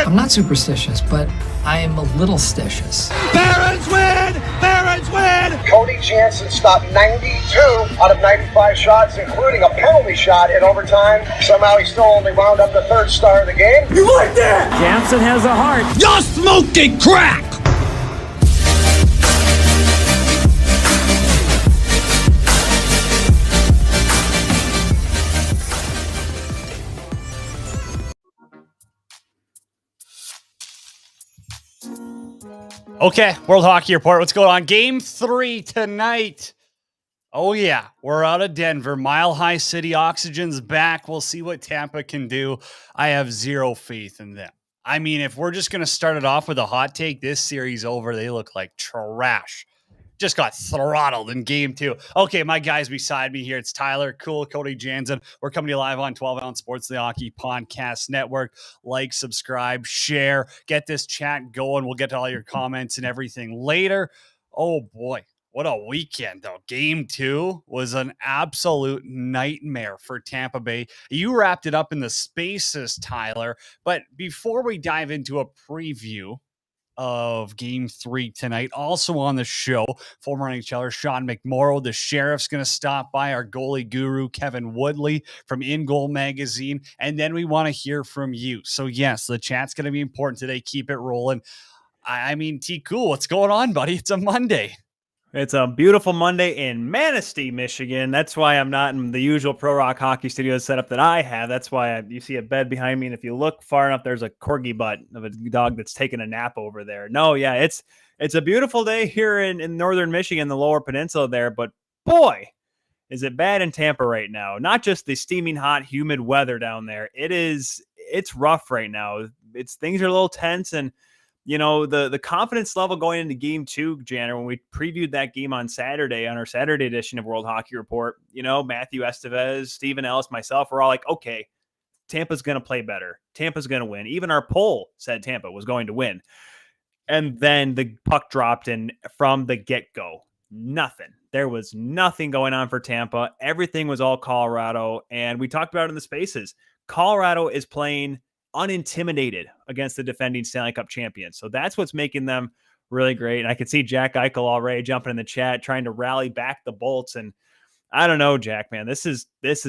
I'm not superstitious, but I am a little stitious. Barons win! Barons win! Cody Jansen stopped 92 out of 95 shots, including a penalty shot in overtime. Somehow he still only wound up the third star of the game. You like that? Jansen has a heart. You're smoking crack! Okay, World Hockey Report. What's going on? Game 3 tonight. Oh, yeah. We're out of Denver. Mile High City. Oxygen's back. We'll see what Tampa can do. I have zero faith in them. I mean, if we're just going to start it off with a hot take, this series over, they look like trash. Just got throttled in game 2. Okay, my guys beside me here. It's Tyler, Cool, Cody Jansen. We're coming to you live on 12 Ounce Sports, the Hockey Podcast Network. Like, subscribe, share, get this chat going. We'll get to all your comments and everything later. Oh, boy. What a weekend, though. Game 2 was an absolute nightmare for Tampa Bay. You wrapped it up in the spaces, Tyler. But before we dive into a preview of game 3 tonight, also on the show, former NHLer Sean McMorrow, the Sheriff's going to stop by, our goalie guru Kevin Woodley from In Goal Magazine, and then we want to hear from you. So yes, the chat's going to be important today. Keep it rolling. I mean, T Cool, what's going on, buddy? It's a Monday. It's a beautiful Monday in Manistee, Michigan. That's why I'm not in the usual ProRocc Hockey Studios setup that I have. That's why you see a bed behind me, and if you look far enough, there's a corgi butt of a dog that's taking a nap over there. No, yeah, it's a beautiful day here in northern Michigan, the lower peninsula there, but boy, is it bad in Tampa right now. Not just the steaming hot, humid weather down there. It's rough right now. Things are a little tense, and you know, the confidence level going into game 2, Janner, when we previewed that game on Saturday, on our Saturday edition of World Hockey Report, you know, Matthew Estevez, Stephen Ellis, myself, we're all like, okay, Tampa's going to play better. Tampa's going to win. Even our poll said Tampa was going to win. And then the puck dropped in from the get-go. Nothing. There was nothing going on for Tampa. Everything was all Colorado. And we talked about it in the spaces. Colorado is playing unintimidated against the defending Stanley Cup champions. So that's what's making them really great. And I can see Jack Eichel already jumping in the chat, trying to rally back the Bolts. And I don't know, Jack, man, this is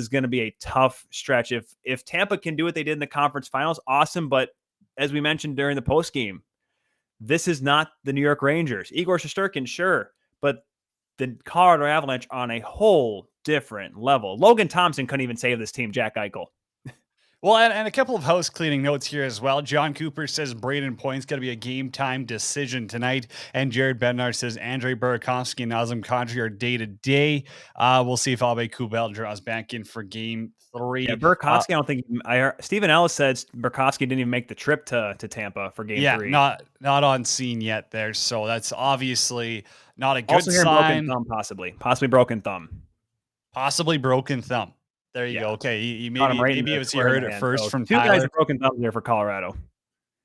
going to be a tough stretch. If Tampa can do what they did in the conference finals, awesome. But as we mentioned during the post game, this is not the New York Rangers. Igor Shesterkin, sure, but the Colorado Avalanche on a whole different level. Logan Thompson couldn't even save this team, Jack Eichel. Well, and a couple of house cleaning notes here as well. John Cooper says Braden Point's going to be a game time decision tonight. And Jared Bednar says Andrei Burakovsky and Nazem Kadri are day to day. We'll see if Albe Kubel draws back in for game 3. Yeah, Burakovsky, I don't think Stephen Ellis said Burakovsky didn't even make the trip to Tampa for game 3. Yeah, not on scene yet there. So that's obviously not a good also sign. Broken thumb, possibly broken thumb. Possibly broken thumb. There you go. Okay, you maybe right maybe it was you heard it first so from 2 Tyler. guys with broken thumbs there for Colorado.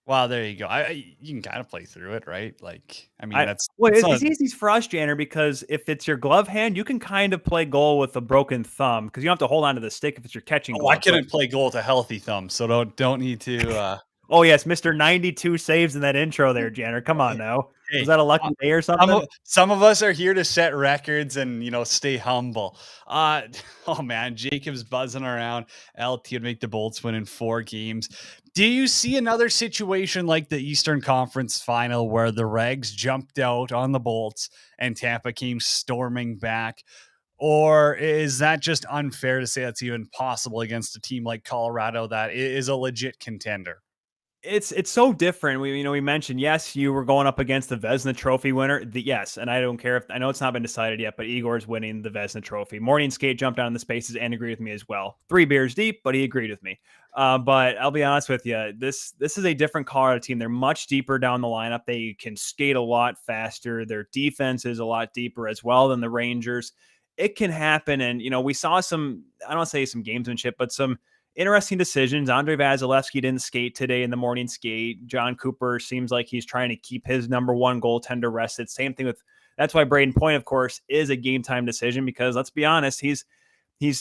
Well, there you go. You can kind of play through it, right? Like, I mean, it's easy for us, Janner, because if it's your glove hand, you can kind of play goal with a broken thumb because you don't have to hold on to the stick if it's your catching. I couldn't play goal with a healthy thumb, so don't need to. Oh yes, Mr. 92 saves in that intro there, Janner. Come on now. Hey, was that a lucky day or something? Some of us are here to set records and, stay humble. Oh man, Jacob's buzzing around. LT would make the Bolts win in 4 games. Do you see another situation like the Eastern Conference Final where the Regs jumped out on the Bolts and Tampa came storming back? Or is that just unfair to say that's even possible against a team like Colorado that is a legit contender? It's so different. We mentioned, yes, you were going up against the Vezina Trophy winner. Yes, and I don't care I know it's not been decided yet, but Igor's winning the Vezina Trophy. Morning Skate jumped down in the spaces and agreed with me as well. 3 beers deep, but he agreed with me. But I'll be honest with you, this is a different Colorado team. They're much deeper down the lineup. They can skate a lot faster. Their defense is a lot deeper as well than the Rangers. It can happen, and we saw some, I don't want to say some gamesmanship, but some interesting decisions. Andrei Vasilevsky didn't skate today in the morning skate. John Cooper seems like he's trying to keep his number 1 goaltender rested. Same thing that's why Braden Point, of course, is a game time decision, because let's be honest, he's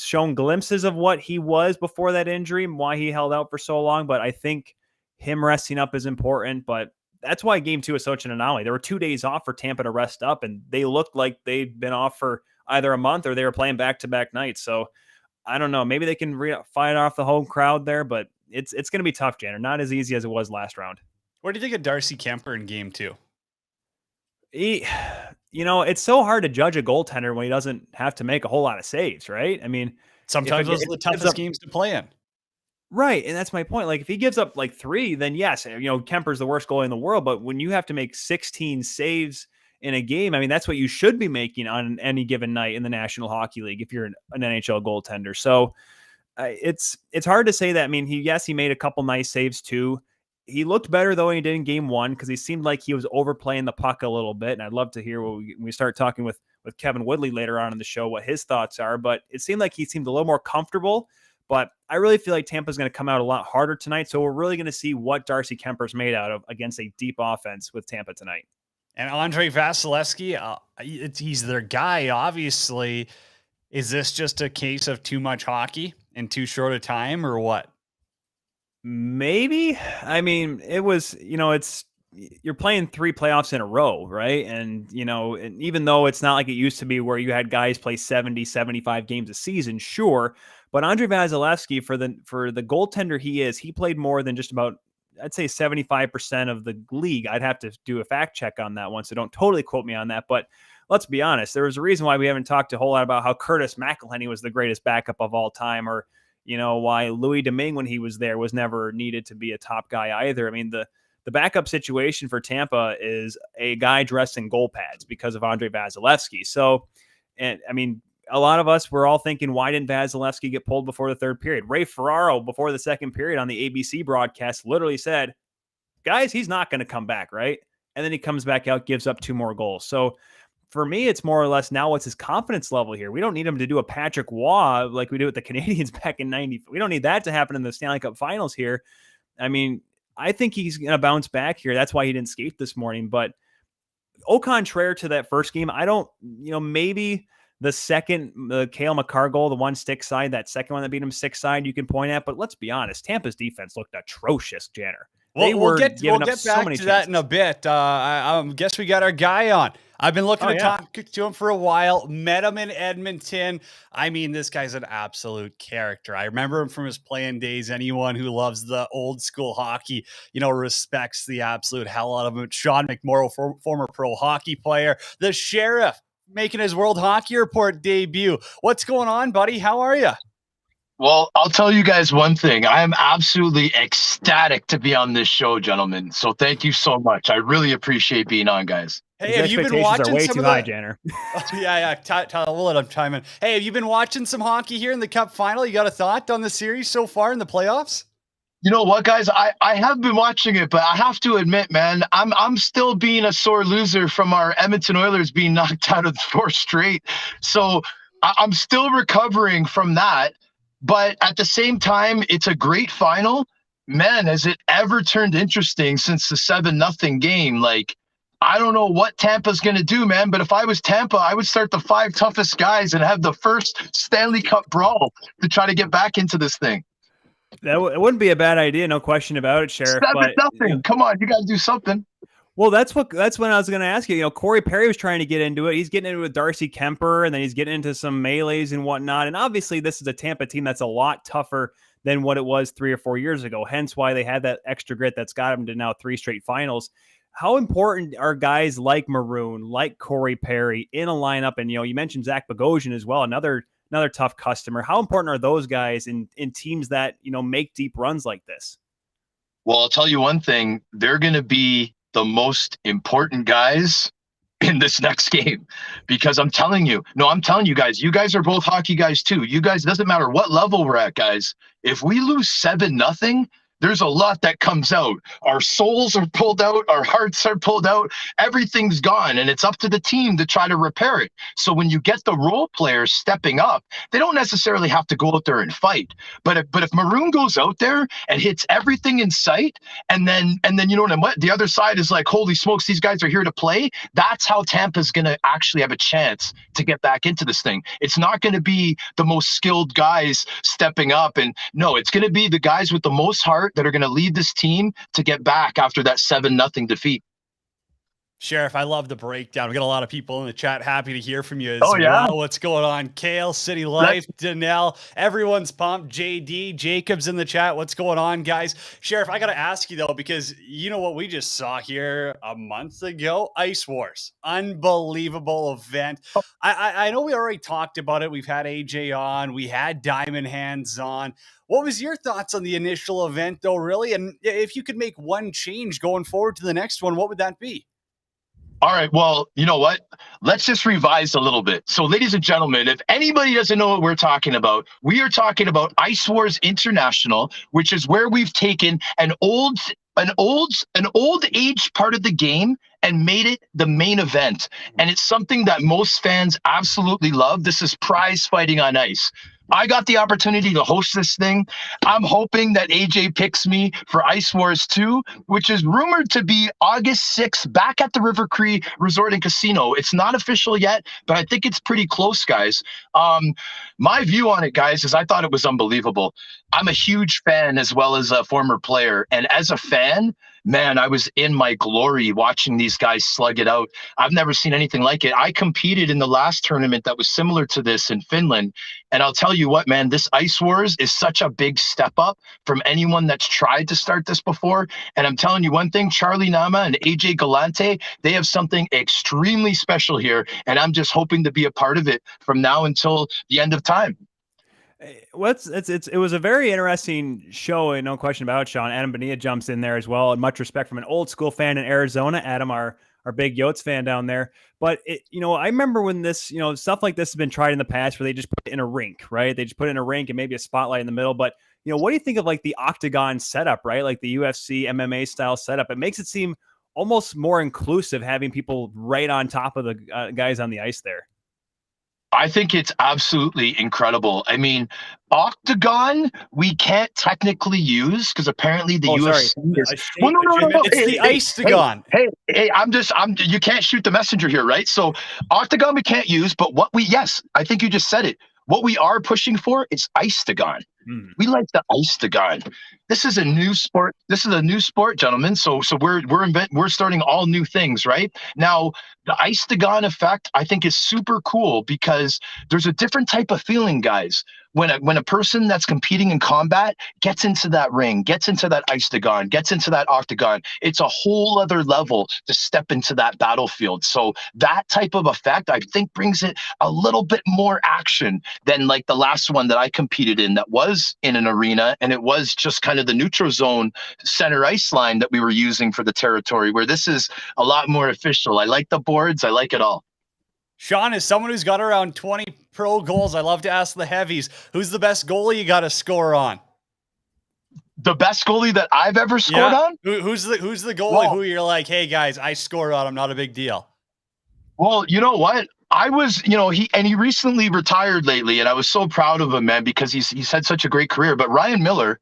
shown glimpses of what he was before that injury and why he held out for so long. But I think him resting up is important, but that's why game 2 is such an anomaly. There were 2 days off for Tampa to rest up, and they looked like they'd been off for either a month or they were playing back-to-back nights. So I don't know. Maybe they can fight off the home crowd there, but it's going to be tough, Janner. Not as easy as it was last round. What do you think of Darcy Kemper in game 2? It's so hard to judge a goaltender when he doesn't have to make a whole lot of saves, right? I mean, sometimes those are the toughest games to play in. Right, and that's my point. Like, if he gives up like 3, then yes, Kemper's the worst goalie in the world. But when you have to make 16 saves in a game, I mean, that's what you should be making on any given night in the National Hockey League if you're an NHL goaltender. So it's hard to say that. I mean, he made a couple nice saves too. He looked better though than he did in game 1 because he seemed like he was overplaying the puck a little bit. And I'd love to hear when we start talking with Kevin Woodley later on in the show what his thoughts are. But it seemed like he seemed a little more comfortable. But I really feel like Tampa's going to come out a lot harder tonight. So we're really going to see what Darcy Kemper's made out of against a deep offense with Tampa tonight. And Andre Vasilevsky, he's their guy, obviously. Is this just a case of too much hockey in too short a time or what? Maybe. I mean, it was, you're playing 3 playoffs in a row, right? And, and even though it's not like it used to be where you had guys play 70, 75 games a season, sure. But Andre Vasilevsky, for the goaltender he played more than just about, I'd say 75% of the league. I'd have to do a fact check on that one, so don't totally quote me on that. But let's be honest, there was a reason why we haven't talked a whole lot about how Curtis McElhinney was the greatest backup of all time, or why Louis Domingue when he was there was never needed to be a top guy either. I mean, the backup situation for Tampa is a guy dressed in goal pads because of Andre Vasilevsky. So, and I mean, a lot of us were all thinking, why didn't Vasilevsky get pulled before the third period? Ray Ferraro, before the second period on the ABC broadcast, literally said, guys, he's not going to come back, right? And then he comes back out, gives up 2 more goals. So for me, it's more or less now what's his confidence level here? We don't need him to do a Patrick Waugh like we did with the Canadians back in 90. We don't need that to happen in the Stanley Cup Finals here. I mean, I think he's going to bounce back here. That's why he didn't skate this morning. But au contraire to that first game, I don't, maybe the second, the Cale Makar goal, the 1 stick side, that second one that beat him 6 side, you can point at. But let's be honest, Tampa's defense looked atrocious, Janner. We'll get back to that in a bit. I guess we got our guy on. I've been looking to talk to him for a while. Met him in Edmonton. I mean, this guy's an absolute character. I remember him from his playing days. Anyone who loves the old school hockey, respects the absolute hell out of him. Sean McMorrow, former pro hockey player, the sheriff, making his World Hockey Report debut. What's going on, buddy? How are you? Well, I'll tell you guys one thing. I am absolutely ecstatic to be on this show, gentlemen. So thank you so much. I really appreciate being on, guys. Hey, have you been watching way some too of the... high, Janner. Yeah. Tyler, we'll let him chime in. Hey, have you been watching some hockey here in the Cup Final? You got a thought on the series so far in the playoffs? You know what, guys? I have been watching it, but I have to admit, man, I'm still being a sore loser from our Edmonton Oilers being knocked out of 4 straight. So I'm still recovering from that. But at the same time, it's a great final. Man, has it ever turned interesting since the 7-0 game? Like, I don't know what Tampa's going to do, man. But if I was Tampa, I would start the 5 toughest guys and have the first Stanley Cup brawl to try to get back into this thing. It wouldn't be a bad idea, no question about it, Sheriff. 7-0. Come on, you got to do something. Well, that's when I was going to ask you. Corey Perry was trying to get into it. He's getting into it with Darcy Kemper, and then he's getting into some melees and whatnot. And obviously, this is a Tampa team that's a lot tougher than what it was 3 or 4 years ago. Hence why they had that extra grit that's got them to now 3 straight finals. How important are guys like Maroon, like Corey Perry in a lineup? And, you mentioned Zach Bogosian as well, another tough customer. How important are those guys in teams that, make deep runs like this? Well, I'll tell you one thing. They're going to be the most important guys in this next game, because I'm telling you guys, you guys are both hockey guys too. You guys, doesn't matter what level we're at, guys. If we lose 7-0, there's a lot that comes out. Our souls are pulled out. Our hearts are pulled out. Everything's gone, and it's up to the team to try to repair it. So when you get the role players stepping up, they don't necessarily have to go out there and fight. But if Maroon goes out there and hits everything in sight, and then you know what, the other side is like, holy smokes, these guys are here to play. That's how Tampa's going to actually have a chance to get back into this thing. It's not going to be the most skilled guys stepping up, and no, it's going to be the guys with the most heart smart that are going to lead this team to get back after that 7-0 defeat. Sheriff, I love the breakdown. We got a lot of people in the chat. Happy to hear from you as yeah? well. What's going on? Kale, City Life, Danelle, everyone's pumped. JD, Jacob's in the chat. What's going on, guys? Sheriff, I got to ask you, though, because you know what we just saw here a month ago? Ice Wars. Unbelievable event. I know we already talked about it. We've had AJ on. We had Diamond Hands on. What was your thoughts on the initial event, though, really? And if you could make one change going forward to the next one, what would that be? All right. Well, you know what? Let's just revise a little bit. So, ladies and gentlemen, if anybody doesn't know what we're talking about, we are talking about Ice Wars International, which is where we've taken an old age part of the game and made it the main event. And it's something that most fans absolutely love. This is prize fighting on ice. I got the opportunity to host this thing. I'm hoping that AJ picks me for Ice Wars 2, which is rumored to be August 6th back at the River Cree Resort and Casino. It's not official yet, but I think it's pretty close, guys. My view on it, guys, is I thought it was unbelievable. I'm a huge fan as well as a former player. And as a fan, man, I was in my glory watching these guys slug it out. I've never seen anything like it. I competed in the last tournament that was similar to this in Finland. And I'll tell you what, man, this Ice Wars is such a big step up from anyone that's tried to start this before. And I'm telling you one thing, Charlie Nama and AJ Galante, they have something extremely special here. And I'm just hoping to be a part of it from now until the end of time. It was a very interesting show, no question about it, Sean. Adam Bonilla jumps in there as well, and much respect from an old school fan in Arizona. Adam, our big Yotes fan down there. But I remember when this, stuff like this has been tried in the past where they just put it in a rink, right? They just put it in a rink and maybe a spotlight in the middle. But what do you think of like the octagon setup, right? Like the UFC MMA style setup. It makes it seem almost more inclusive having people right on top of the guys on the ice there. I think it's absolutely incredible. I mean, octagon we can't technically use because apparently the UFC is. Well, no. It's the Ice-tagon. Hey, you can't shoot the messenger here, right? So octagon we can't use, but yes, I think you just said it. What we are pushing for is Ice-tagon. We like the Ice-tagon. This is a new sport. This is a new sport, gentlemen. So we're starting all new things, right? Now, the Ice-tagon effect, I think, is super cool because there's a different type of feeling, guys. When a person that's competing in combat gets into that ring, gets into that Ice-tagon, gets into that octagon, it's a whole other level to step into that battlefield. So that type of effect, I think, brings it a little bit more action than like the last one that I competed in that was in an arena, and it was just kind of the neutral zone center ice line that we were using for the territory, where this is a lot more official. I like the boards. I like it all. Sean, as someone who's got around 20 pro goals, I love to ask the heavies, who's the best goalie you got to score on? The best goalie that I've ever scored on? Who's the goalie who you're like, hey guys, I scored on him, not a big deal? Well, you know what? I was, he recently retired lately, and I was so proud of him, man, because he's had such a great career. But Ryan Miller,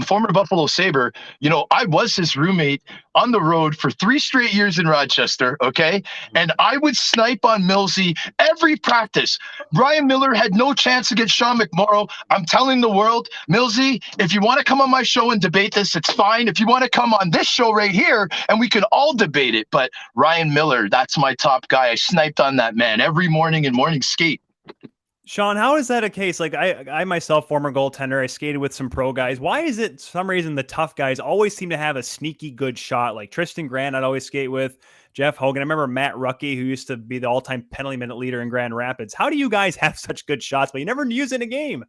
former Buffalo Sabre, I was his roommate on the road for 3 straight years in Rochester, okay? And I would snipe on Millsy every practice. Ryan Miller had no chance against Sean McMorrow. I'm telling the world, Millsy, if you want to come on my show and debate this, it's fine. If you want to come on this show right here, and we can all debate it. But Ryan Miller, that's my top guy. I sniped on that man every morning in morning skate. Sean, how is that a case? Like I myself, former goaltender, I skated with some pro guys. Why is it, for some reason, the tough guys always seem to have a sneaky good shot? Like Tristan Grant, I'd always skate with. Jeff Hogan. I remember Matt Rucky, who used to be the all-time penalty minute leader in Grand Rapids. How do you guys have such good shots, but you never use it in a game?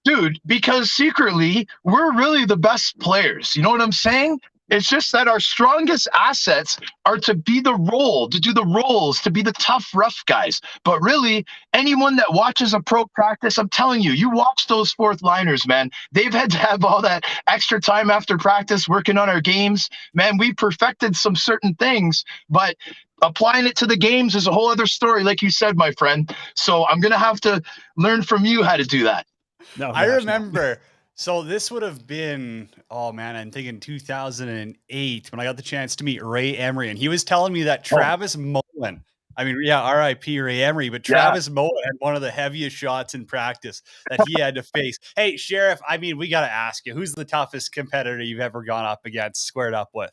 Dude, because secretly, we're really the best players. You know what I'm saying? It's just that our strongest assets are to be the role, to do the roles, to be the tough, rough guys. But really, anyone that watches a pro practice, I'm telling you, you watch those fourth liners, man. They've had to have all that extra time after practice working on our games. Man, we perfected some certain things, but applying it to the games is a whole other story, like you said, my friend. So I'm going to have to learn from you how to do that. No, I remember. So this would have been, I'm thinking 2008 when I got the chance to meet Ray Emery, and he was telling me that Travis Mullen I mean, yeah, R.I.P. Ray Emery, but Yeah. Travis Moa had one of the heaviest shots in practice that he had to face. Hey, Sheriff, I mean, we got to ask you, who's the toughest competitor you've ever gone up against, squared up with?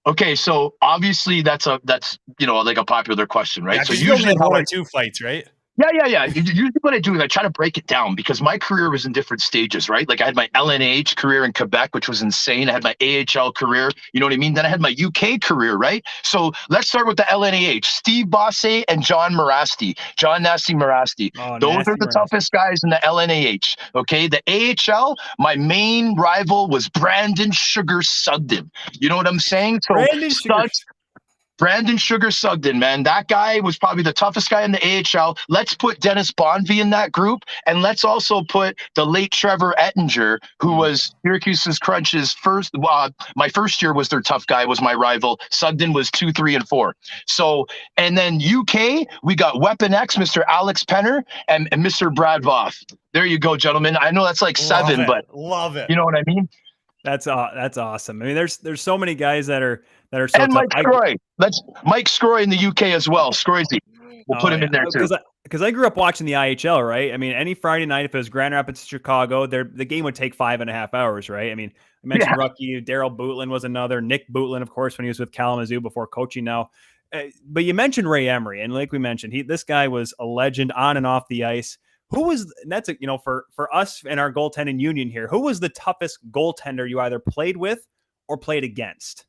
Okay, so obviously that's like a popular question, right? Yeah, So you only usually had one or two fights, right? Yeah. Usually what I do is I try to break it down because my career was in different stages, right? Like I had my LNH career in Quebec, which was insane. I had my AHL career, you know what I mean? Then I had my UK career, right? So let's start with the LNH. Steve Bosse and John Nasty Morasti. Oh, Those Nasty are the Morasti. toughest guys in the LNAH. Okay. The AHL, my main rival was Brandon Sugar Sugden. You know what I'm saying? So Brandon Sugar Sugden, man, that guy was probably the toughest guy in the AHL. Let's put Dennis Bonvie in that group, and let's also put the late Trevor Ettinger, who was Syracuse's Crunch's first. My first year was their tough guy, was my rival. Sugden was 2, 3, and 4. So, and then UK, we got Weapon X, Mr. Alex Penner, and Mr. Brad Voth. There you go, gentlemen. I know that's like seven, but love it. You know what I mean? That's awesome. I mean, there's so many guys that are so and tough. Mike Scroy. That's Mike Scroy in the UK as well. Scroyzy. We'll put him in there too. Because I grew up watching the IHL, right? I mean, any Friday night, if it was Grand Rapids, Chicago, the game would take 5.5 hours, right? I mean, I mentioned Rookie, Daryl Bootlin was another, Nick Bootlin, of course, when he was with Kalamazoo before coaching now. But you mentioned Ray Emery, and like we mentioned, this guy was a legend on and off the ice. Who was for us and our goaltending union here? Who was the toughest goaltender you either played with or played against?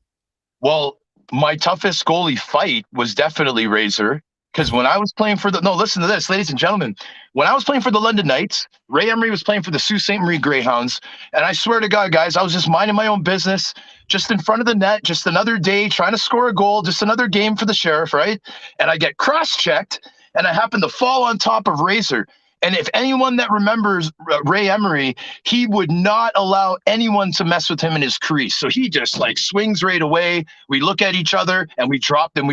Well, my toughest goalie fight was definitely Razor, because when I was playing for listen to this, ladies and gentlemen. When I was playing for the London Knights, Ray Emery was playing for the Sault Ste. Marie Greyhounds, and I swear to God, guys, I was just minding my own business, just in front of the net, just another day trying to score a goal, just another game for the Sheriff, right? And I get cross-checked, and I happen to fall on top of Razor. And if anyone that remembers Ray Emery, he would not allow anyone to mess with him in his crease. So he just like swings right away. We look at each other and we drop them.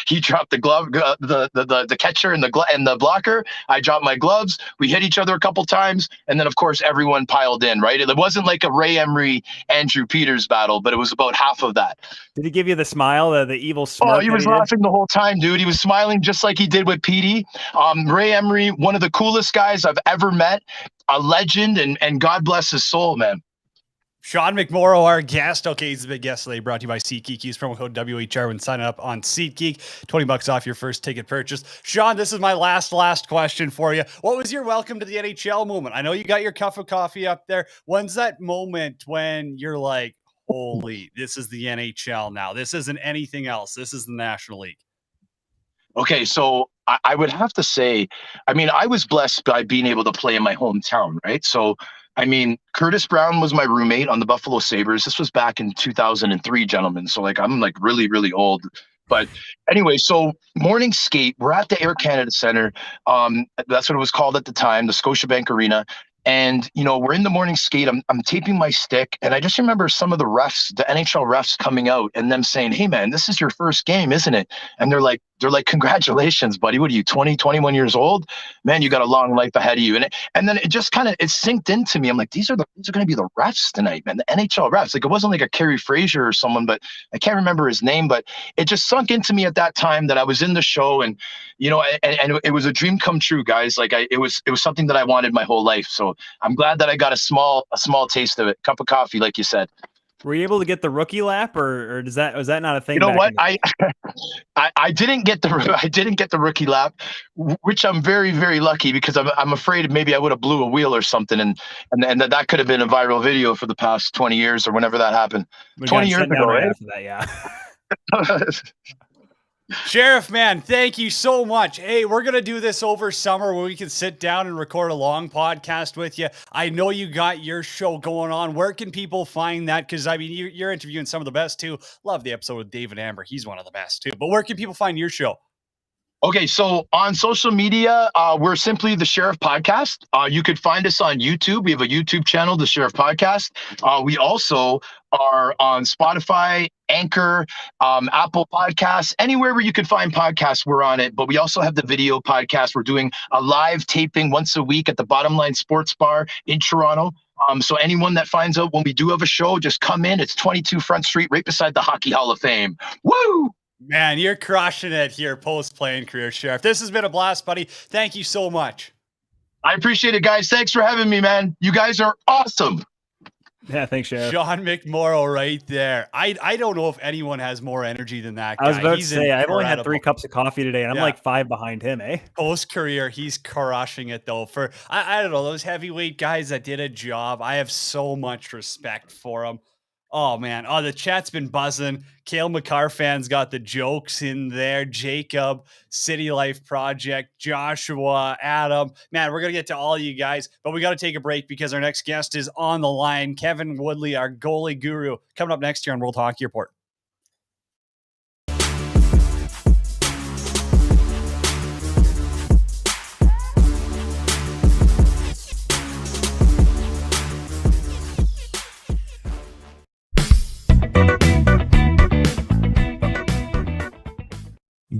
He dropped the glove, the catcher and the blocker. I dropped my gloves. We hit each other a couple times. And then of course, everyone piled in, right? It wasn't like a Ray Emery, Andrew Peters battle, but it was about half of that. Did he give you the smile, the evil smirk? Oh, he was laughing the whole time, dude. He was smiling just like he did with Petey. Ray Emery, one of the coolest guys I've ever met, a legend, and God bless his soul, man. Sean McMorrow, our guest. Okay, he's the big guest today, brought to you by SeatGeek. Use promo code WHR when signing up on SeatGeek. $20 off your first ticket purchase. Sean, this is my last question for you. What was your welcome to the NHL moment? I know you got your cup of coffee up there. When's that moment when you're like, holy, this is the NHL now. This isn't anything else. This is the National League. Okay, so I would have to say, I mean, I was blessed by being able to play in my hometown, right? So, I mean, Curtis Brown was my roommate on the Buffalo Sabres. This was back in 2003, gentlemen. So, like, I'm like really, really old. But anyway, so morning skate, we're at the Air Canada Center. That's what it was called at the time, the Scotiabank Arena. And, you know, we're in the morning skate. I'm taping my stick. And I just remember some of the refs, the NHL refs coming out and them saying, hey, man, this is your first game, isn't it? And they're like, congratulations, buddy. What are you, 20, 21 years old? Man, you got a long life ahead of you. And then it just kind of, it synced into me. I'm like, these are going to be the refs tonight, man. The NHL refs. Like, it wasn't like a Kerry Fraser or someone, but I can't remember his name. But it just sunk into me at that time that I was in the show. And, you know, and it was a dream come true, guys. Like, it was something that I wanted my whole life. So I'm glad that I got a small taste of it. Cup of coffee, like you said. Were you able to get the rookie lap, or was that not a thing? You know what? I didn't get the rookie lap, which I'm very, very lucky, because I'm afraid maybe I would have blew a wheel or something, and that could have been a viral video for the past 20 years or whenever that happened. 20 years ago, right? After that, yeah. Sheriff, man, thank you so much. Hey, we're going to do this over summer where we can sit down and record a long podcast with you. I know you got your show going on. Where can people find that? Because, I mean, you're interviewing some of the best, too. Love the episode with David Amber. He's one of the best, too. But where can people find your show? Okay, so on social media, we're simply the Sheriff Podcast. You could find us on YouTube. We have a YouTube channel, the Sheriff Podcast. We also are on Spotify, Anchor, Apple Podcasts, anywhere where you could find podcasts, we're on it. But we also have the video podcast. We're doing a live taping once a week at the Bottom Line Sports Bar in Toronto. So anyone that finds out when we do have a show, just come in. It's 22 Front Street, right beside the Hockey Hall of Fame. Woo! Man, you're crushing it here post-playing career, Sheriff. This has been a blast, buddy. Thank you so much. I appreciate it, guys. Thanks for having me, man. You guys are awesome. Yeah, thanks, Sheriff. Sean McMorrow right there. I don't know if anyone has more energy than that guy. I was about He's to say, I've only had incredible. 3 cups of coffee today, and I'm like 5 behind him, eh? Post-career, he's crushing it, though. For, I don't know, those heavyweight guys that did a job, I have so much respect for them. Oh, man. Oh, the chat's been buzzing. Cale McCarr fans got the jokes in there. Jacob, City Life Project, Joshua, Adam. Man, we're going to get to all you guys, but we got to take a break because our next guest is on the line. Kevin Woodley, our goalie guru, coming up next year on World Hockey Report.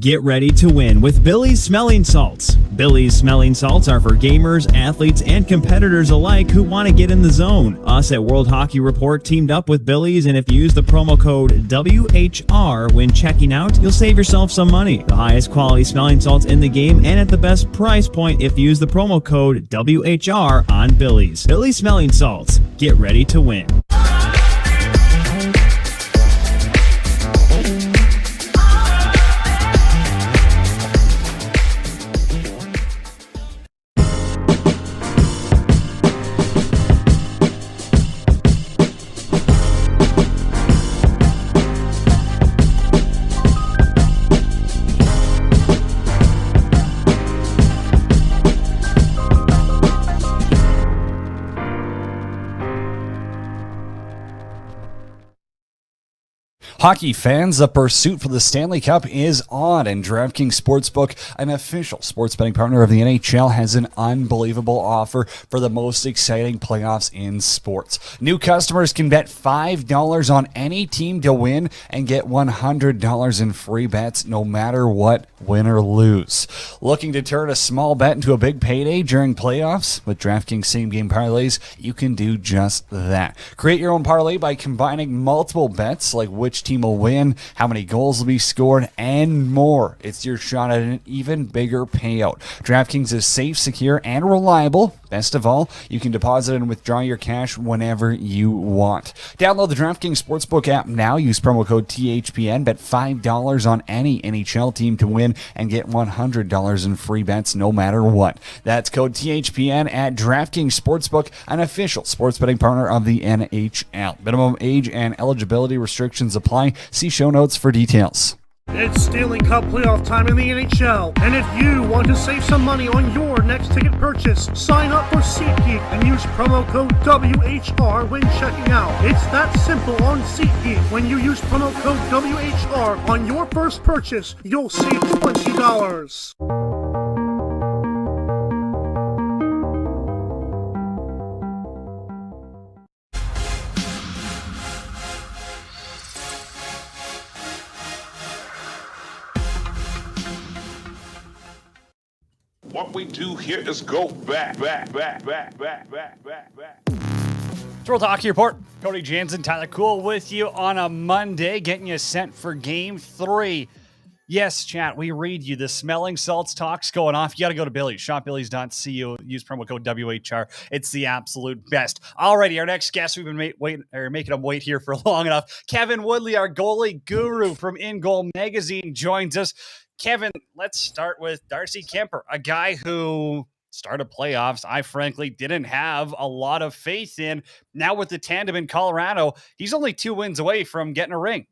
Get ready to win with Billy's Smelling Salts. Billy's Smelling Salts are for gamers, athletes, and competitors alike who want to get in the zone. Us at World Hockey Report teamed up with Billy's, and if you use the promo code WHR when checking out, you'll save yourself some money. The highest quality smelling salts in the game and at the best price point if you use the promo code WHR on Billy's. Billy's Smelling Salts. Get ready to win. Hockey fans, the pursuit for the Stanley Cup is on, and DraftKings Sportsbook, an official sports betting partner of the NHL, has an unbelievable offer for the most exciting playoffs in sports. New customers can bet $5 on any team to win and get $100 in free bets no matter what, win or lose. Looking to turn a small bet into a big payday during playoffs? With DraftKings same-game parlays, you can do just that. Create your own parlay by combining multiple bets like which team will win, how many goals will be scored, and more. It's your shot at an even bigger payout. DraftKings is safe, secure, and reliable. Best of all, you can deposit and withdraw your cash whenever you want. Download the DraftKings Sportsbook app now. Use promo code THPN. Bet $5 on any NHL team to win and get $100 in free bets no matter what. That's code THPN at DraftKings Sportsbook, an official sports betting partner of the NHL. Minimum age and eligibility restrictions apply. See show notes for details. It's Stanley Cup playoff time in the NHL, and if you want to save some money on your next ticket purchase, sign up for SeatGeek and use promo code WHR when checking out. It's that simple on SeatGeek. When you use promo code WHR on your first purchase, you'll save $20. What we do here is go back. It's World Hockey Report. Cody Jansen, Tyler Cool with you on a Monday, getting you sent for Game 3. Yes, chat, we read you. The smelling salts talk's going off. You got to go to Billy's. Shopbillys.co. Use promo code WHR. It's the absolute best. Alrighty, our next guest, we've been making him wait here for long enough. Kevin Woodley, our goalie guru from In Goal Magazine, joins us. Kevin, let's start with Darcy Kuemper, a guy who started playoffs I frankly didn't have a lot of faith in. Now with the tandem in Colorado, he's only 2 wins away from getting a ring.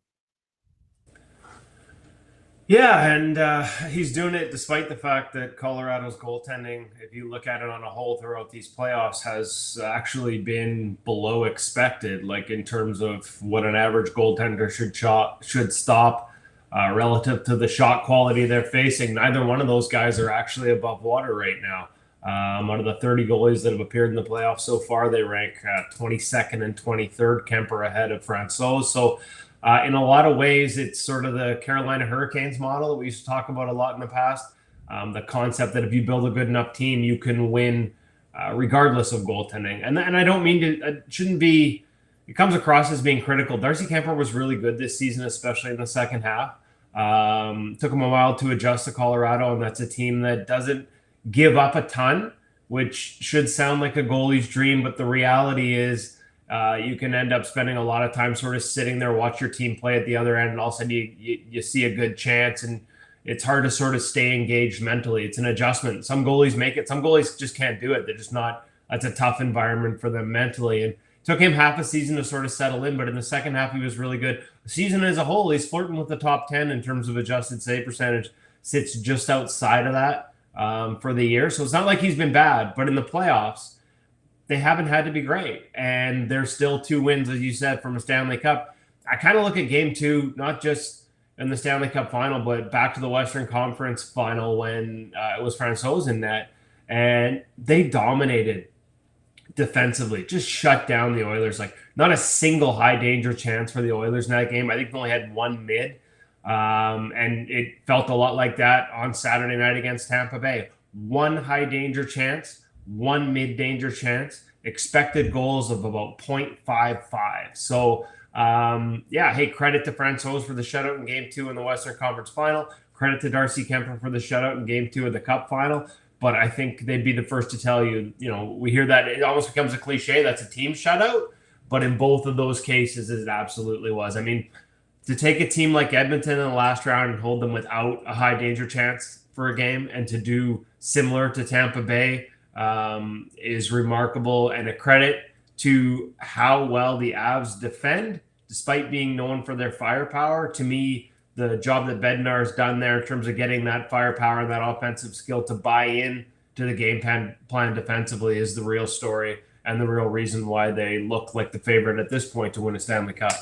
Yeah, and he's doing it despite the fact that Colorado's goaltending, if you look at it on a whole throughout these playoffs, has actually been below expected, like in terms of what an average goaltender should stop relative to the shot quality they're facing. Neither one of those guys are actually above water right now. Out of the 30 goalies that have appeared in the playoffs so far, they rank 22nd and 23rd, Kuemper ahead of Francouz. So in a lot of ways, it's sort of the Carolina Hurricanes model that we used to talk about a lot in the past. The concept that if you build a good enough team, you can win regardless of goaltending. And I don't mean to, it shouldn't be, it comes across as being critical. Darcy Kuemper was really good this season, especially in the second half. Took him a while to adjust to Colorado, and that's a team that doesn't give up a ton, which should sound like a goalie's dream, but the reality is you can end up spending a lot of time sort of sitting there, watch your team play at the other end, and all of a sudden you see a good chance, and it's hard to sort of stay engaged mentally. It's an adjustment. Some goalies make it. Some goalies just can't do it. They're just not. That's a tough environment for them mentally. And it took him half a season to sort of settle in, but in the second half, he was really good. The season as a whole, he's flirting with the top 10 in terms of adjusted save percentage, sits just outside of that for the year. So it's not like he's been bad, but in the playoffs, they haven't had to be great. And there's still 2 wins, as you said, from a Stanley Cup. I kind of look at game 2, not just in the Stanley Cup final, but back to the Western Conference final when it was Francouz in net, and they dominated defensively, just shut down the Oilers. Like, not a single high danger chance for the Oilers in that game. I think they only had 1 mid, and it felt a lot like that on Saturday night against Tampa Bay. 1 high danger chance, 1 mid danger chance, expected goals of about 0.55. So hey, credit to Francouz for the shutout in game 2 in the Western Conference final. Credit to Darcy Kemper for the shutout in game 2 of the Cup final. But I think they'd be the first to tell you, we hear that it almost becomes a cliche. That's a team shutout. But in both of those cases, it absolutely was. I mean, to take a team like Edmonton in the last round and hold them without a high danger chance for a game, and to do similar to Tampa Bay is remarkable, and a credit to how well the Avs defend, despite being known for their firepower. To me, the job that Bednar's done there in terms of getting that firepower and that offensive skill to buy in to the game plan defensively is the real story and the real reason why they look like the favorite at this point to win a Stanley Cup.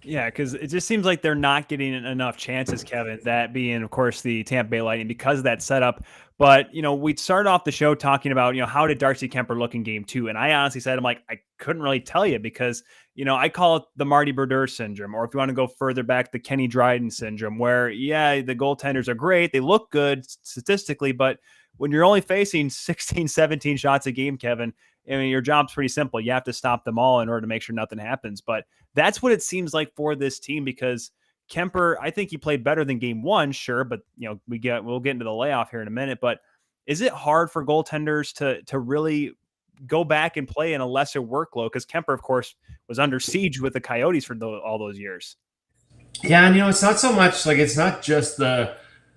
Yeah, because it just seems like they're not getting enough chances, Kevin, that being, of course, the Tampa Bay Lightning, because of that setup. But, we started off the show talking about, how did Darcy Kemper look in game 2? And I honestly said, I couldn't really tell you because, I call it the Marty Brodeur syndrome, or if you want to go further back, the Kenny Dryden syndrome, where, the goaltenders are great. They look good statistically, but when you're only facing 16, 17 shots a game, Kevin, your job's pretty simple. You have to stop them all in order to make sure nothing happens. But that's what it seems like for this team, because Kemper, I think he played better than game 1, sure, but we'll get into the layoff here in a minute. But is it hard for goaltenders to really go back and play in a lesser workload? Because Kemper, of course, was under siege with the Coyotes for all those years. Yeah, and it's not so much like, it's not just the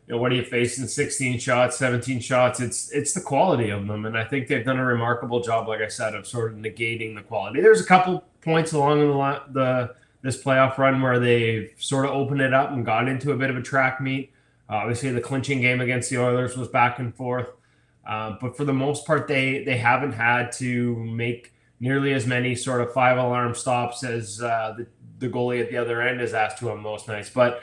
what are you facing, 16 shots, 17 shots. It's the quality of them, and I think they've done a remarkable job, like I said, of sort of negating the quality. There's a couple points along this playoff run where they've sort of opened it up and got into a bit of a track meet. Obviously, the clinching game against the Oilers was back and forth, but for the most part, they haven't had to make nearly as many sort of 5-alarm stops as the goalie at the other end is asked to on most nights. But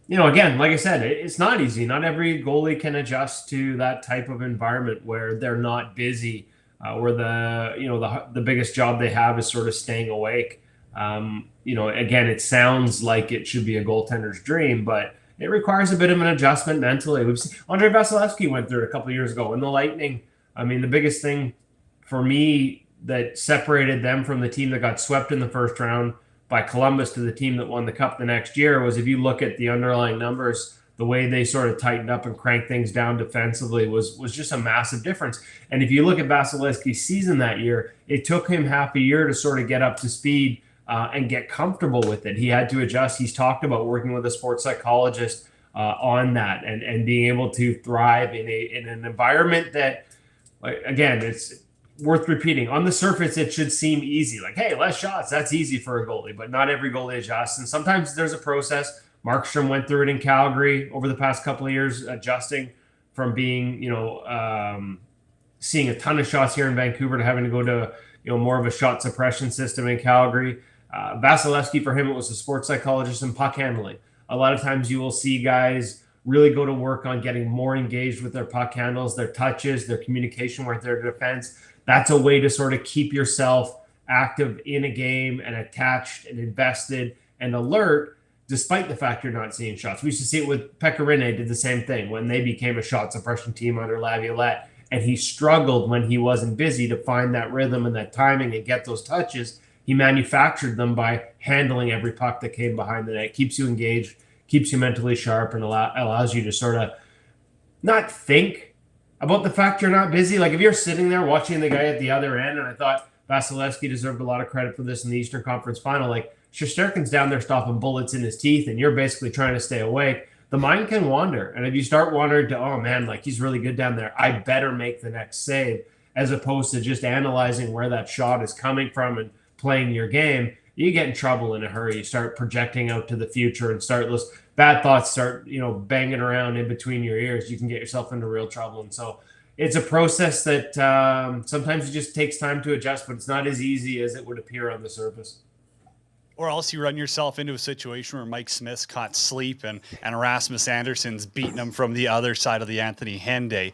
again, like I said, it's not easy. Not every goalie can adjust to that type of environment where they're not busy, where the biggest job they have is sort of staying awake. Again, it sounds like it should be a goaltender's dream, but it requires a bit of an adjustment mentally. We've seen Andrei Vasilevsky went through it a couple of years ago in the Lightning. I mean, the biggest thing for me that separated them from the team that got swept in the first round by Columbus to the team that won the Cup the next year was, if you look at the underlying numbers, the way they sort of tightened up and cranked things down defensively was just a massive difference. And if you look at Vasilevsky's season that year, it took him half a year to sort of get up to speed and get comfortable with it. He had to adjust. He's talked about working with a sports psychologist on that and being able to thrive in an environment that, again, it's worth repeating. On the surface, it should seem easy. Like, hey, less shots, that's easy for a goalie, but not every goalie adjusts. And sometimes there's a process. Markstrom went through it in Calgary over the past couple of years, adjusting from being, seeing a ton of shots here in Vancouver to having to go to, more of a shot suppression system in Calgary. Vasilevsky, for him, it was a sports psychologist and puck handling. A lot of times you will see guys really go to work on getting more engaged with their puck handles, their touches, their communication with their defense. That's a way to sort of keep yourself active in a game and attached and invested and alert, despite the fact you're not seeing shots. We used to see it with Pekka Rinne, did the same thing when they became a shot suppression team under Laviolette, and he struggled when he wasn't busy to find that rhythm and that timing and get those touches. He manufactured them by handling every puck that came behind the net. Keeps you engaged, keeps you mentally sharp and allows you to sort of not think about the fact you're not busy. Like if you're sitting there watching the guy at the other end, and I thought Vasilevsky deserved a lot of credit for this in the Eastern Conference Final, like Shesterkin's down there stopping bullets in his teeth, and you're basically trying to stay awake. The mind can wander. And if you start wondering to, oh man, like he's really good down there, I better make the next save, as opposed to just analyzing where that shot is coming from and playing your game, you get in trouble in a hurry. You start projecting out to the future and bad thoughts start, banging around in between your ears. You can get yourself into real trouble. And so it's a process that sometimes it just takes time to adjust, but it's not as easy as it would appear on the surface. Or else you run yourself into a situation where Mike Smith's caught sleep and Rasmus Anderson's beating him from the other side of the Anthony Henday.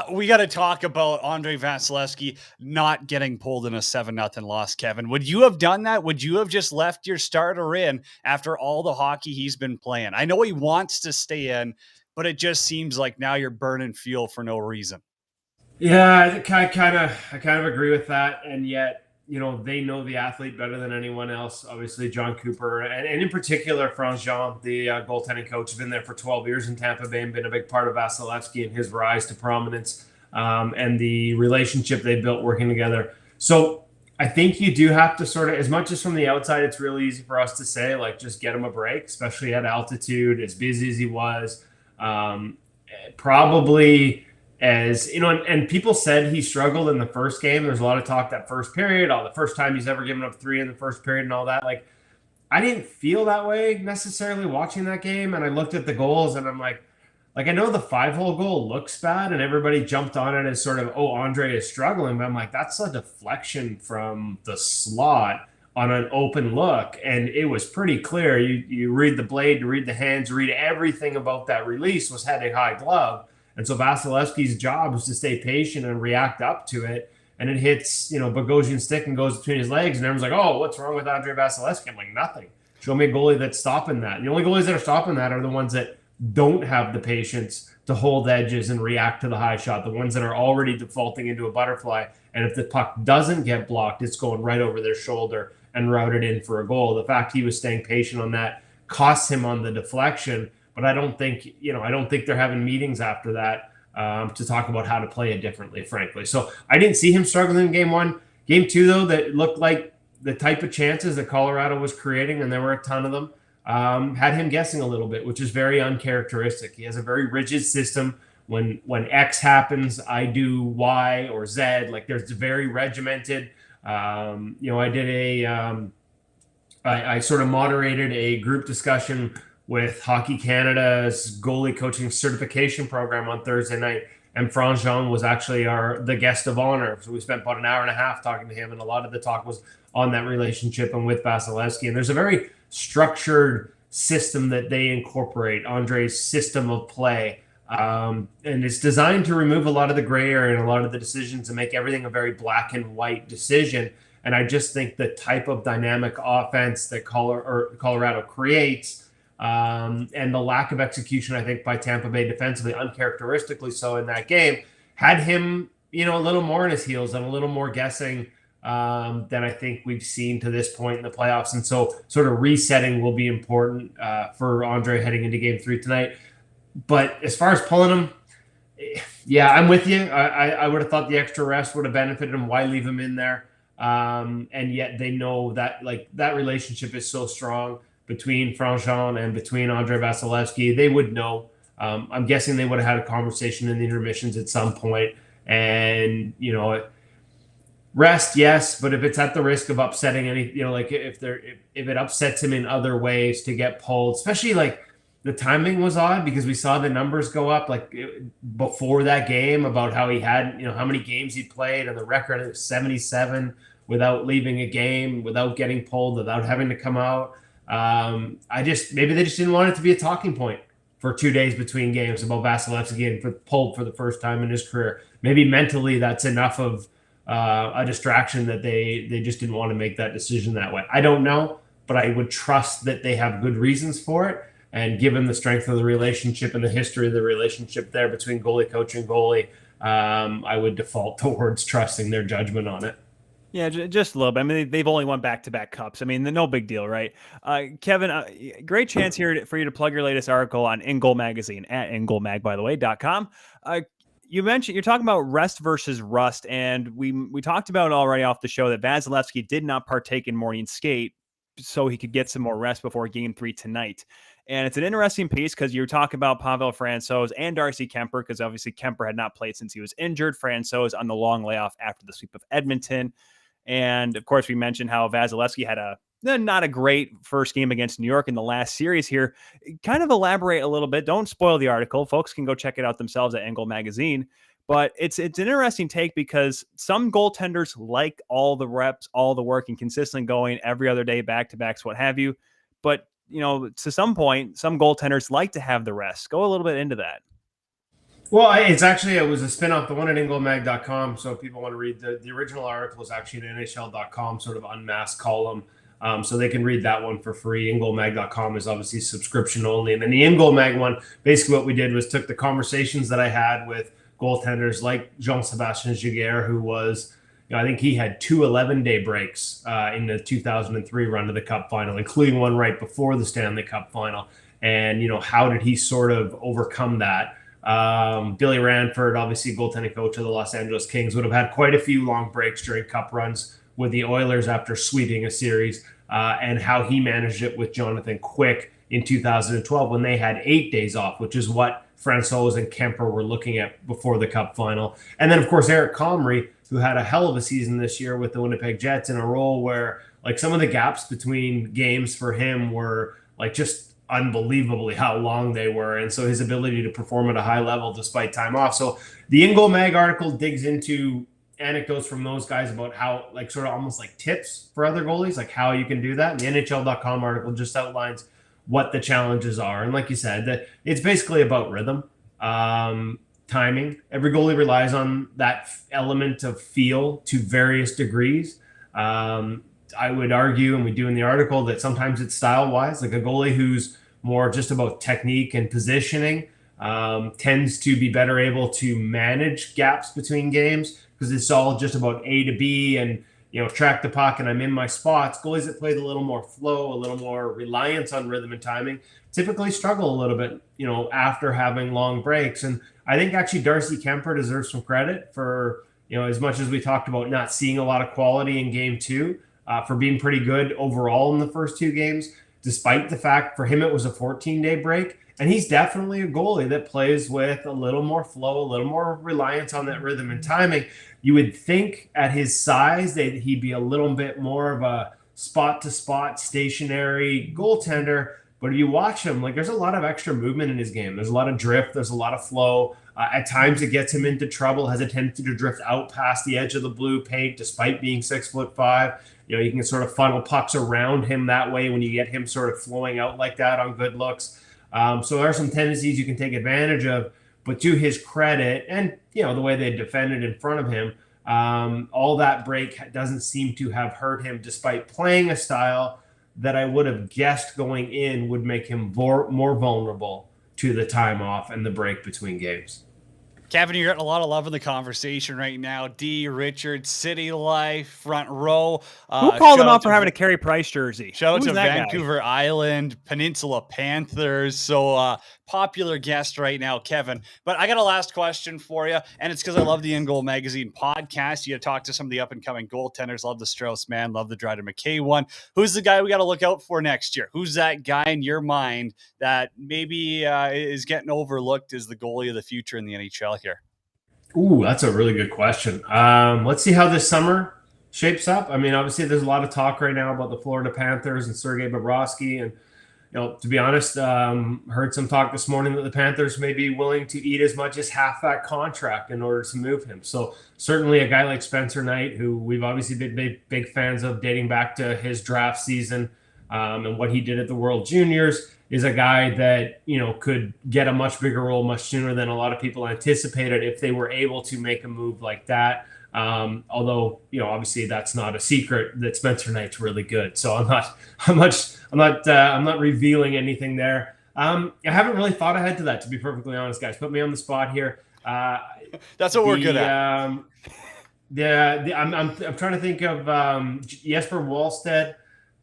We got to talk about Andrei Vasilevsky not getting pulled in a 7-0 loss, Kevin. Would you have done that? Would you have just left your starter in after all the hockey he's been playing? I know he wants to stay in, but it just seems like now you're burning fuel for no reason. Yeah, I kind of agree with that. And yet, they know the athlete better than anyone else. Obviously, John Cooper, and in particular, Franz Jean, the goaltending coach, has been there for 12 years in Tampa Bay and been a big part of Vasilevsky and his rise to prominence and the relationship they built working together. So I think you do have to sort of, as much as from the outside, it's really easy for us to say, like, just get him a break, especially at altitude, as busy as he was. Probably... and people said he struggled in the first game. There's a lot of talk that first period, the first time he's ever given up 3 in the first period and all that. Like, I didn't feel that way necessarily watching that game. And I looked at the goals and I'm like, I know the 5-hole goal looks bad and everybody jumped on it as sort of, oh, Andre is struggling. But I'm like, that's a deflection from the slot on an open look. And it was pretty clear. You read the blade, you read the hands, read everything about that release was heading high glove. And so Vasilevsky's job is to stay patient and react up to it. And it hits, Bogosian's stick and goes between his legs. And everyone's like, oh, what's wrong with Andrei Vasilevsky? I'm like, nothing. Show me a goalie that's stopping that. And the only goalies that are stopping that are the ones that don't have the patience to hold edges and react to the high shot, the ones that are already defaulting into a butterfly. And if the puck doesn't get blocked, it's going right over their shoulder and routed in for a goal. The fact he was staying patient on that costs him on the deflection. But I don't think they're having meetings after that to talk about how to play it differently, frankly. So I didn't see him struggling in game 1. Game 2, though, that looked like the type of chances that Colorado was creating, and there were a ton of them, had him guessing a little bit, which is very uncharacteristic. He has a very rigid system. When X happens, I do Y or Z. Like, there's very regimented. I sort of moderated a group discussion with Hockey Canada's goalie coaching certification program on Thursday night. And Franz Jean was actually the guest of honor. So we spent about an hour and a half talking to him. And a lot of the talk was on that relationship and with Vasilevsky. And there's a very structured system that they incorporate, Andrei's system of play. And it's designed to remove a lot of the gray area and a lot of the decisions and make everything a very black and white decision. And I just think the type of dynamic offense that Colorado creates, and the lack of execution, I think, by Tampa Bay defensively, uncharacteristically so in that game, had him, a little more in his heels and a little more guessing than I think we've seen to this point in the playoffs. And so sort of resetting will be important for Andre heading into game 3 tonight. But as far as pulling him, yeah, I'm with you. I would have thought the extra rest would have benefited him. Why leave him in there? And yet they know that, like, that relationship is so strong between Franz Jean and between Andrei Vasilevsky. They would know. I'm guessing they would have had a conversation in the intermissions at some point. And, rest, yes, but if it's at the risk of upsetting if it upsets him in other ways to get pulled, especially like the timing was odd because we saw the numbers go up before that game about how he had, how many games he played and the record of 77 without leaving a game, without getting pulled, without having to come out. Maybe they just didn't want it to be a talking point for 2 days between games about Vasilevsky getting pulled for the first time in his career. Maybe mentally that's enough of a distraction that they just didn't want to make that decision that way. I don't know, but I would trust that they have good reasons for it. And given the strength of the relationship and the history of the relationship there between goalie coach and goalie, I would default towards trusting their judgment on it. Yeah, just a little bit. I mean, they've only won back-to-back cups. I mean, no big deal, right? Kevin, great chance here for you to plug your latest article on In Goal Magazine at ingoalmag, by the way, .com. You mentioned you're talking about rest versus rust, and we talked about already off the show that Vasilevsky did not partake in morning skate so he could get some more rest before Game 3 tonight. And it's an interesting piece because you're talking about Pavel Francouz and Darcy Kemper, because obviously Kemper had not played since he was injured. Francouz on the long layoff after the sweep of Edmonton. And of course, we mentioned how Vasilevsky had not a great first game against New York in the last series here. Kind of elaborate a little bit. Don't spoil the article. Folks can go check it out themselves at Angle Magazine. But it's an interesting take because some goaltenders like all the reps, all the work, and consistently going every other day, back-to-backs, what have you. But, to some point, some goaltenders like to have the rest. Go a little bit into that. Well, it was a spin-off, the one at ingoalmag.com. So if people want to read the original article is actually an NHL.com sort of unmasked column. So they can read that one for free. Ingoalmag.com is obviously subscription only. And then the In Goal Mag one, basically what we did was took the conversations that I had with goaltenders like Jean-Sébastien Giguère, who was, I think he had 2 11-day breaks in the 2003 run to the Cup final, including one right before the Stanley Cup final. And, how did he sort of overcome that? Billy Ranford, obviously goaltending coach of the Los Angeles Kings, would have had quite a few long breaks during cup runs with the Oilers after sweeping a series, and how he managed it with Jonathan Quick in 2012 when they had 8 days off, which is what Francouz and Kemper were looking at before the cup final. And then, of course, Eric Comrie, who had a hell of a season this year with the Winnipeg Jets in a role where, like, some of the gaps between games for him were, like, just unbelievably how long they were, and so his ability to perform at a high level despite time off. So the In Goal Mag article digs into anecdotes from those guys about how, like, sort of almost like tips for other goalies, like how you can do that. And the NHL.com article just outlines what the challenges are. And like you said, that it's basically about rhythm, timing. Every goalie relies on that element of feel to various degrees. I would argue, and we do in the article, that sometimes it's style-wise. Like a goalie who's more just about technique and positioning tends to be better able to manage gaps between games because it's all just about A to B and, track the puck and I'm in my spots. Goalies that play a little more flow, a little more reliance on rhythm and timing typically struggle a little bit, after having long breaks. And I think actually Darcy Kemper deserves some credit for, as much as we talked about not seeing a lot of quality in game 2, for being pretty good overall in the first 2 games, despite the fact for him it was a 14-day break. And he's definitely a goalie that plays with a little more flow, a little more reliance on that rhythm and timing. You would think at his size that he'd be a little bit more of a spot-to-spot stationary goaltender. But if you watch him, like, there's a lot of extra movement in his game. There's a lot of drift. There's a lot of flow. At times it gets him into trouble, has a tendency to drift out past the edge of the blue paint despite being 6'5". You can sort of funnel pucks around him that way when you get him sort of flowing out like that on good looks. So there are some tendencies you can take advantage of, but to his credit and, the way they defended in front of him, all that break doesn't seem to have hurt him despite playing a style that I would have guessed going in would make him more vulnerable to the time off and the break between games. Kevin, you're getting a lot of love in the conversation right now. D. Richard, City Life, front row. Who called him out for having a Carey Price jersey? Shout out to Vancouver Island, Peninsula Panthers. So popular guest right now, Kevin. But I got a last question for you, and it's because I love the In Goal Magazine podcast. You talk to some of the up-and-coming goaltenders. Love the Strauss man, love the Dryden McKay one. Who's the guy we got to look out for next year? Who's that guy in your mind that maybe is getting overlooked as the goalie of the future in the NHL here? Ooh, that's a really good question. Let's see how this summer shapes up. I mean, obviously there's a lot of talk right now about the Florida Panthers and Sergei Bobrovsky. And, to be honest, heard some talk this morning that the Panthers may be willing to eat as much as half that contract in order to move him. So certainly a guy like Spencer Knight, who we've obviously been big fans of dating back to his draft season and what he did at the World Juniors, is a guy that, could get a much bigger role much sooner than a lot of people anticipated if they were able to make a move like that. Although, obviously that's not a secret that Spencer Knight's really good. So I'm not revealing anything there. I haven't really thought ahead to that, to be perfectly honest, guys. Put me on the spot here. That's what we're good at. I'm trying to think of Jesper Wallstedt.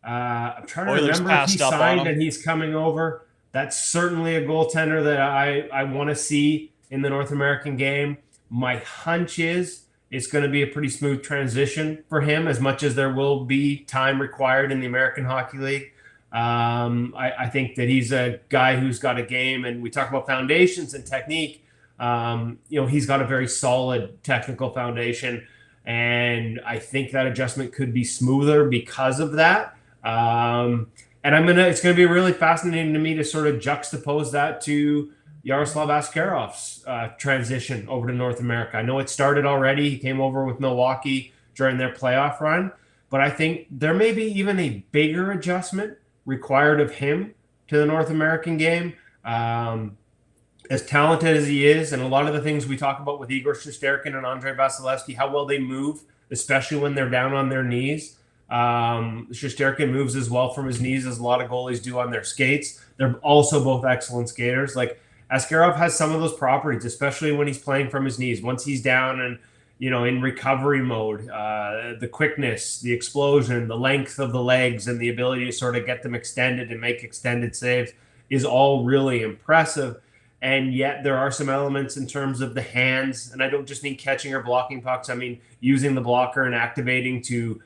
I'm trying to Oilers remember if he passed up on signed him. and he's coming over. That's certainly a goaltender that I want to see in the North American game. My hunch is it's going to be a pretty smooth transition for him, as much as there will be time required in the American Hockey League. I think that he's a guy who's got a game, and we talk about foundations and technique. He's got a very solid technical foundation, and I think that adjustment could be smoother because of that. And it's going to be really fascinating to me to sort of juxtapose that to Yaroslav Askarov's transition over to North America. I know it started already. He came over with Milwaukee during their playoff run, but I think there may be even a bigger adjustment required of him to the North American game. As talented as he is, and a lot of the things we talk about with Igor Shesterkin and Andrei Vasilevsky, how well they move, especially when they're down on their knees. Shesterkin moves as well from his knees as a lot of goalies do on their skates. They're also both excellent skaters. Like Askarov has some of those properties, especially when he's playing from his knees. Once he's down and in recovery mode, the quickness, the explosion, the length of the legs, and the ability to sort of get them extended and make extended saves is all really impressive. And yet there are some elements in terms of the hands, and I don't just mean catching or blocking pucks. I mean using the blocker and activating to,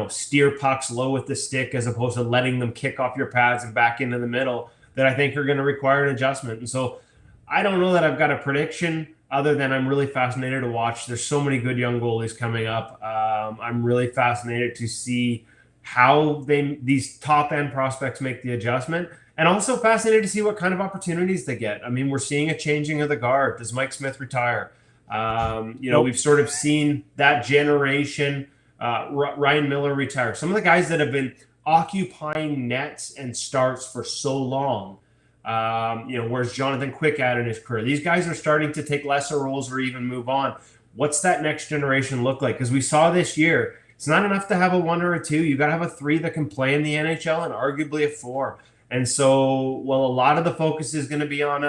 steer pucks low with the stick as opposed to letting them kick off your pads and back into the middle, that I think are going to require an adjustment. And so I don't know that I've got a prediction other than I'm really fascinated to watch. There's so many good young goalies coming up. I'm really fascinated to see how these top end prospects make the adjustment. And also fascinated to see what kind of opportunities they get. I mean, we're seeing a changing of the guard. Does Mike Smith retire? We've sort of seen that generation. Ryan Miller retire. Some of the guys that have been occupying nets and starts for so long. Where's Jonathan Quick at in his career? These guys are starting to take lesser roles or even move on. What's that next generation look like? Because we saw this year, it's not enough to have a 1 or a 2. You got to have a 3 that can play in the NHL and arguably a 4. And so, a lot of the focus is going to be on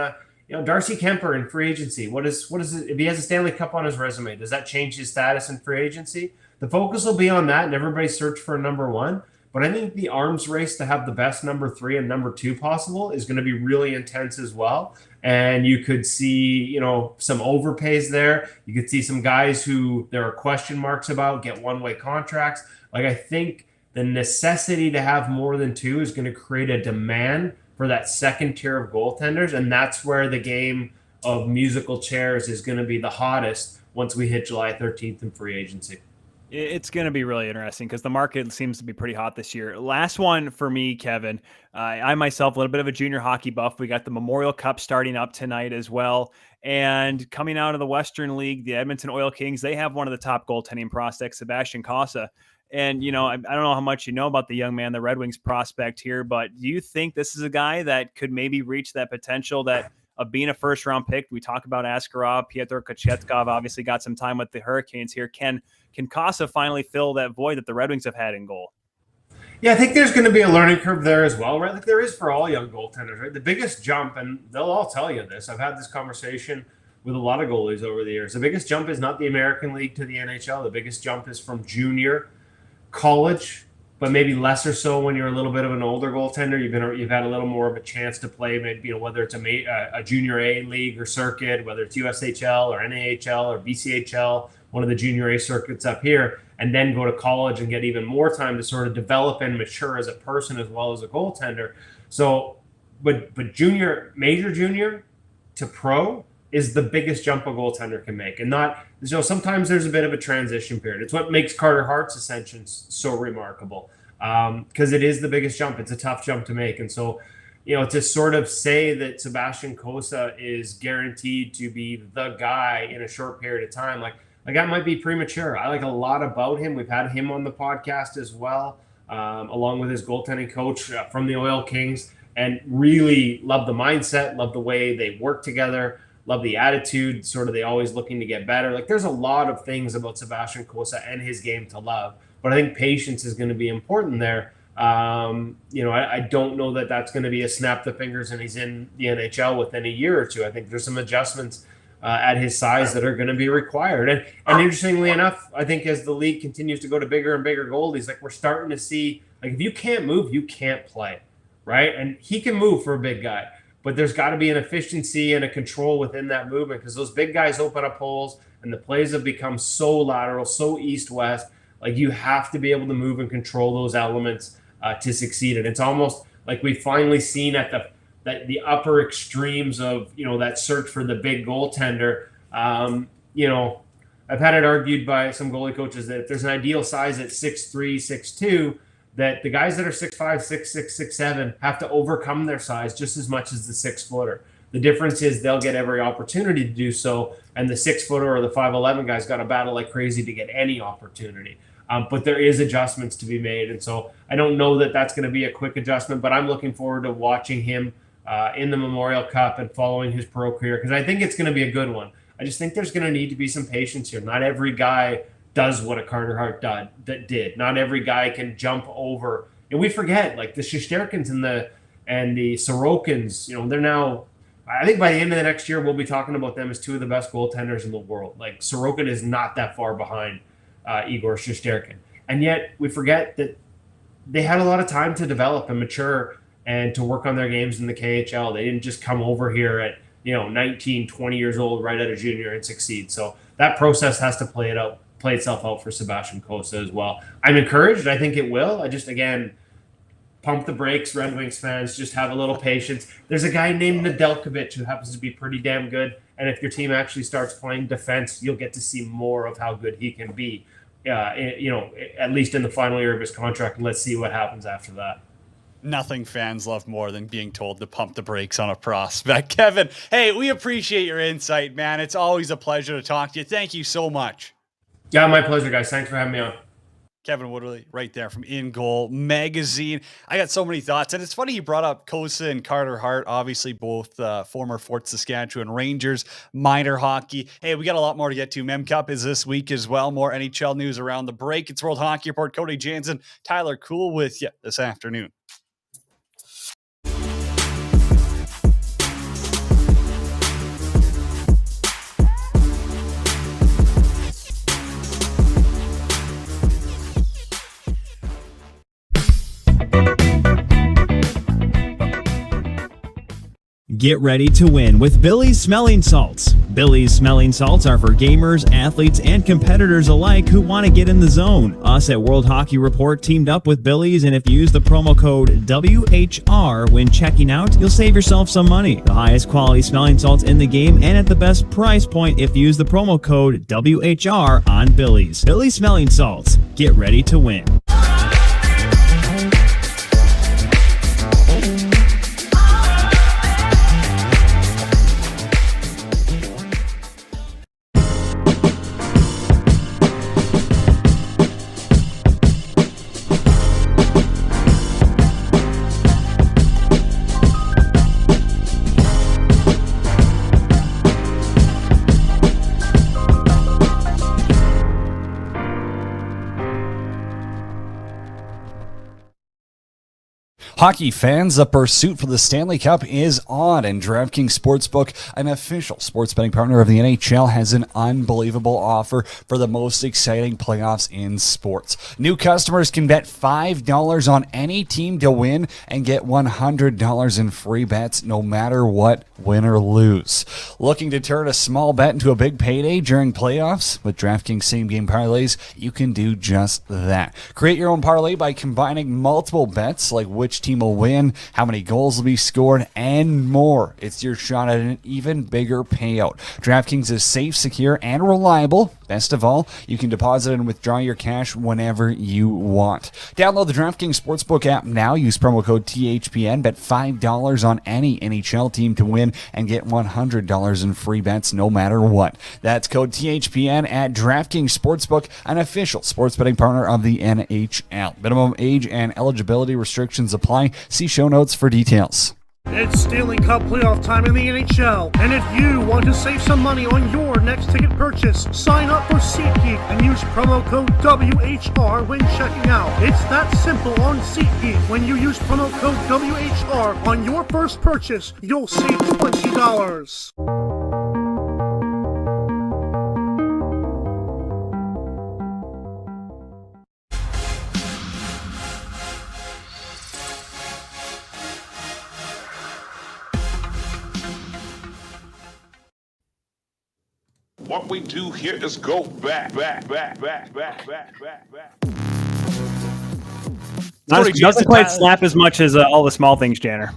Darcy Kemper in free agency. What is it? If he has a Stanley Cup on his resume, does that change his status in free agency? The focus will be on that, and everybody search for a number 1. But I think the arms race to have the best number 3 and number 2 possible is going to be really intense as well. And you could see, some overpays there. You could see some guys who there are question marks about get one-way contracts. I think the necessity to have more than 2 is going to create a demand for that second tier of goaltenders. And that's where the game of musical chairs is going to be the hottest once we hit July 13th in free agency. It's going to be really interesting because the market seems to be pretty hot this year. Last one for me, Kevin. I myself, a little bit of a junior hockey buff. We got the Memorial Cup starting up tonight as well. And coming out of the Western League, the Edmonton Oil Kings, they have one of the top goaltending prospects, Sebastian Cossa. And, I don't know how much you know about the young man, the Red Wings prospect here, but do you think this is a guy that could maybe reach that potential that of being a first-round pick? We talk about Askarov, Pyotr Kochetkov obviously got some time with the Hurricanes here. Can Cossa finally fill that void that the Red Wings have had in goal? Yeah, I think there's going to be a learning curve there as well, right? Like there is for all young goaltenders, right? The biggest jump, and they'll all tell you this, I've had this conversation with a lot of goalies over the years. The biggest jump is not the American League to the NHL. The biggest jump is from junior, college, but maybe lesser so when you're a little bit of an older goaltender. You've had a little more of a chance to play, maybe whether it's a junior A league or circuit, whether it's USHL or NAHL or BCHL, one of the junior A circuits up here, and then go to college and get even more time to sort of develop and mature as a person as well as a goaltender. So, but junior, major junior to pro is the biggest jump a goaltender can make. And not, sometimes there's a bit of a transition period. It's what makes Carter Hart's ascension so remarkable, because it is the biggest jump. It's a tough jump to make. And so, to sort of say that Sebastian Cossa is guaranteed to be the guy in a short period of time, like that might be premature. I like a lot about him. We've had him on the podcast as well, along with his goaltending coach from the Oil Kings, and really love the mindset, love the way they work together, love the attitude, sort of they always looking to get better. Like there's a lot of things about Sebastian Cossa and his game to love, but I think patience is going to be important there. I don't know that that's going to be a snap the fingers and he's in the NHL within a year or two. I think there's some adjustments at his size that are going to be required. And interestingly enough, I think as the league continues to go to bigger and bigger goalies, like we're starting to see, like if you can't move, you can't play, right? And he can move for a big guy, but there's got to be an efficiency and a control within that movement because those big guys open up holes and the plays have become so lateral, so east-west. Like you have to be able to move and control those elements to succeed. And it's almost like we've finally seen at the upper extremes of, that search for the big goaltender. I've had it argued by some goalie coaches that if there's an ideal size at 6'3", 6'2", that the guys that are 6'5", 6'6", 6'7" have to overcome their size just as much as the 6-footer. The difference is they'll get every opportunity to do so, and the 6-footer or the 5'11" guy's got to battle like crazy to get any opportunity. But there is adjustments to be made, and so I don't know that that's going to be a quick adjustment, but I'm looking forward to watching him in the Memorial Cup and following his pro career because I think it's going to be a good one. I just think there's going to need to be some patience here. Not every guy does what a Carter Hart did. Not every guy can jump over. And we forget, like the Shesterkins and the Sorokins, they're now, I think by the end of the next year, we'll be talking about them as two of the best goaltenders in the world. Like Sorokin is not that far behind Igor Shesterkin. And yet we forget that they had a lot of time to develop and mature and to work on their games in the KHL. They didn't just come over here at, 19, 20 years old right out of junior and succeed. So that process has to play itself out for Sebastian Cossa as well. I'm encouraged. I think it will. I just, again, pump the brakes, Red Wings fans. Just have a little patience. There's a guy named Nedeljkovic who happens to be pretty damn good. And if your team actually starts playing defense, you'll get to see more of how good he can be, at least in the final year of his contract. And let's see what happens after that. Nothing fans love more than being told to pump the brakes on a prospect. Kevin, hey, we appreciate your insight, man. It's always a pleasure to talk to you. Thank you so much. Yeah, my pleasure, guys. Thanks for having me on. Kevin Woodley right there from In Goal Magazine. I got so many thoughts, and it's funny you brought up Cossa and Carter Hart, obviously both former Fort Saskatchewan Rangers, minor hockey. Hey, we got a lot more to get to. Mem Cup is this week as well. More NHL news around the break. It's World Hockey Report. Cody Jansen, Tyler Cool with you this afternoon. Get ready to win with Billy's Smelling Salts. Billy's Smelling Salts are for gamers, athletes, and competitors alike who want to get in the zone. Us at World Hockey Report teamed up with Billy's, and if you use the promo code WHR when checking out, you'll save yourself some money. The highest quality smelling salts in the game and at the best price point if you use the promo code WHR on Billy's. Billy's Smelling Salts. Get ready to win. Hockey fans, the pursuit for the Stanley Cup is on, and DraftKings Sportsbook, an official sports betting partner of the NHL, has an unbelievable offer for the most exciting playoffs in sports. New customers can bet $5 on any team to win and get $100 in free bets no matter what, win or lose. Looking to turn a small bet into a big payday during playoffs? With DraftKings same-game parlays, you can do just that. Create your own parlay by combining multiple bets like which team will win, how many goals will be scored, and more. It's your shot at an even bigger payout. DraftKings is safe, secure, and reliable. Best of all, you can deposit and withdraw your cash whenever you want. Download the DraftKings Sportsbook app now. Use promo code THPN. Bet $5 on any NHL team to win and get $100 in free bets no matter what. That's code THPN at DraftKings Sportsbook, an official sports betting partner of the NHL. Minimum age and eligibility restrictions apply. See show notes for details. It's Stanley Cup playoff time in the NHL, and if you want to save some money on your next ticket purchase, sign up for SeatGeek and use promo code WHR when checking out. It's that simple on SeatGeek. When you use promo code WHR on your first purchase, you'll save $20. What we do here is go back. Doesn't quite slap as much as all the small things, Janner.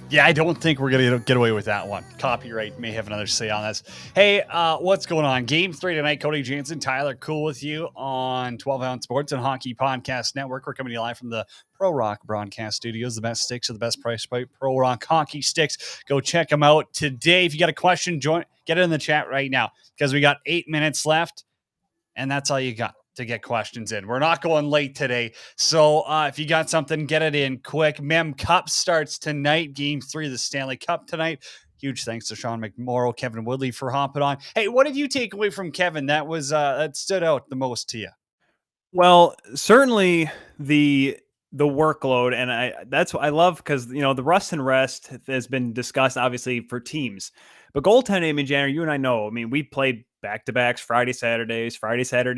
Yeah, I don't think we're going to get away with that one. Copyright may have another say on this. Hey, what's going on? Game 3 tonight. Cody Jansen, Tyler, cool with you on 12 Ounce Sports and Hockey Podcast Network. We're coming to you live from the ProRocc broadcast studios. The best sticks are the best price by ProRocc Hockey Sticks. Go check them out today. If you got a question, get it in the chat right now because we got 8 minutes left, and that's all you got to get questions in. We're not going late today. So if you got something, get it in quick. Mem Cup starts tonight. Game 3 of the Stanley Cup tonight. Huge thanks to Sean McMorrow, Kevin Woodley for hopping on. Hey, what did you take away from Kevin that was that stood out the most to you? Well, certainly the workload, and that's what I love because the rust and rest has been discussed obviously for teams, but goaltending. I mean, Janner, you and I know. I mean, we played back-to-backs, Friday, Saturday,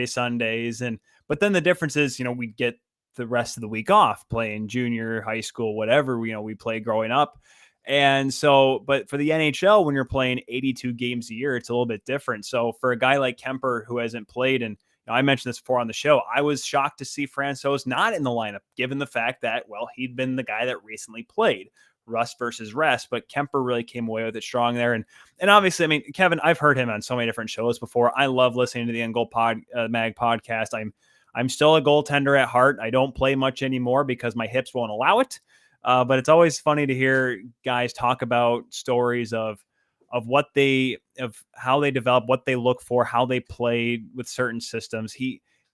Sundays, but then the difference is, we get the rest of the week off playing junior, high school, whatever we played growing up. And so, but for the NHL, when you're playing 82 games a year, it's a little bit different. So for a guy like Kemper who hasn't played, and I mentioned this before on the show, I was shocked to see Francouz not in the lineup, given the fact that, well, he'd been the guy that recently played. Rust versus rest, but Kemper really came away with it strong there. And obviously, I mean, Kevin, I've heard him on so many different shows before. I love listening to the End Goal Mag podcast. I'm still a goaltender at heart. I don't play much anymore because my hips won't allow it. But it's always funny to hear guys talk about stories of how they develop, what they look for, how they played with certain systems.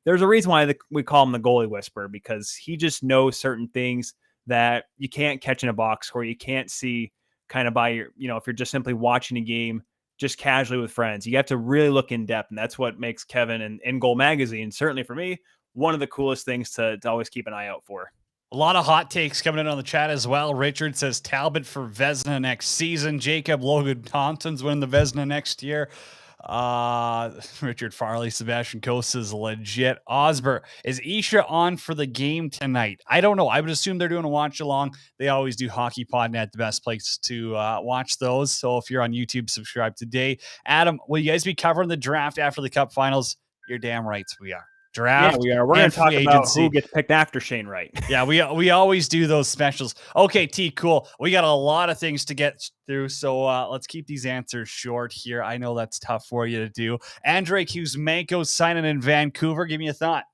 There's a reason why we call him the goalie whisperer, because he just knows certain things that you can't catch in a box score. You can't see kind of by your, if you're just simply watching a game just casually with friends. You have to really look in depth, and that's what makes Kevin and In Goal Magazine, certainly for me, one of the coolest things to always keep an eye out for. A lot of hot takes coming in on the chat as well. Richard says Talbot for Vezina next season. Jacob Logan Thompson's winning the Vezina next year. Richard Farley, Sebastian Coast is legit. Osber, is Isha on for the game tonight? I don't know. I would assume they're doing a watch along. They always do Hockey Podnet, the best place to watch those. So if you're on YouTube, subscribe today. Adam, will you guys be covering the draft after the Cup Finals? You're damn right we are. Draft. Yeah, we are. We're going to talk about who gets picked after Shane Wright. Yeah, we always do those specials. Okay, T, cool. We got a lot of things to get through, so let's keep these answers short here. I know that's tough for you to do. Andrei Kuzmenko signing in Vancouver. Give me a thought.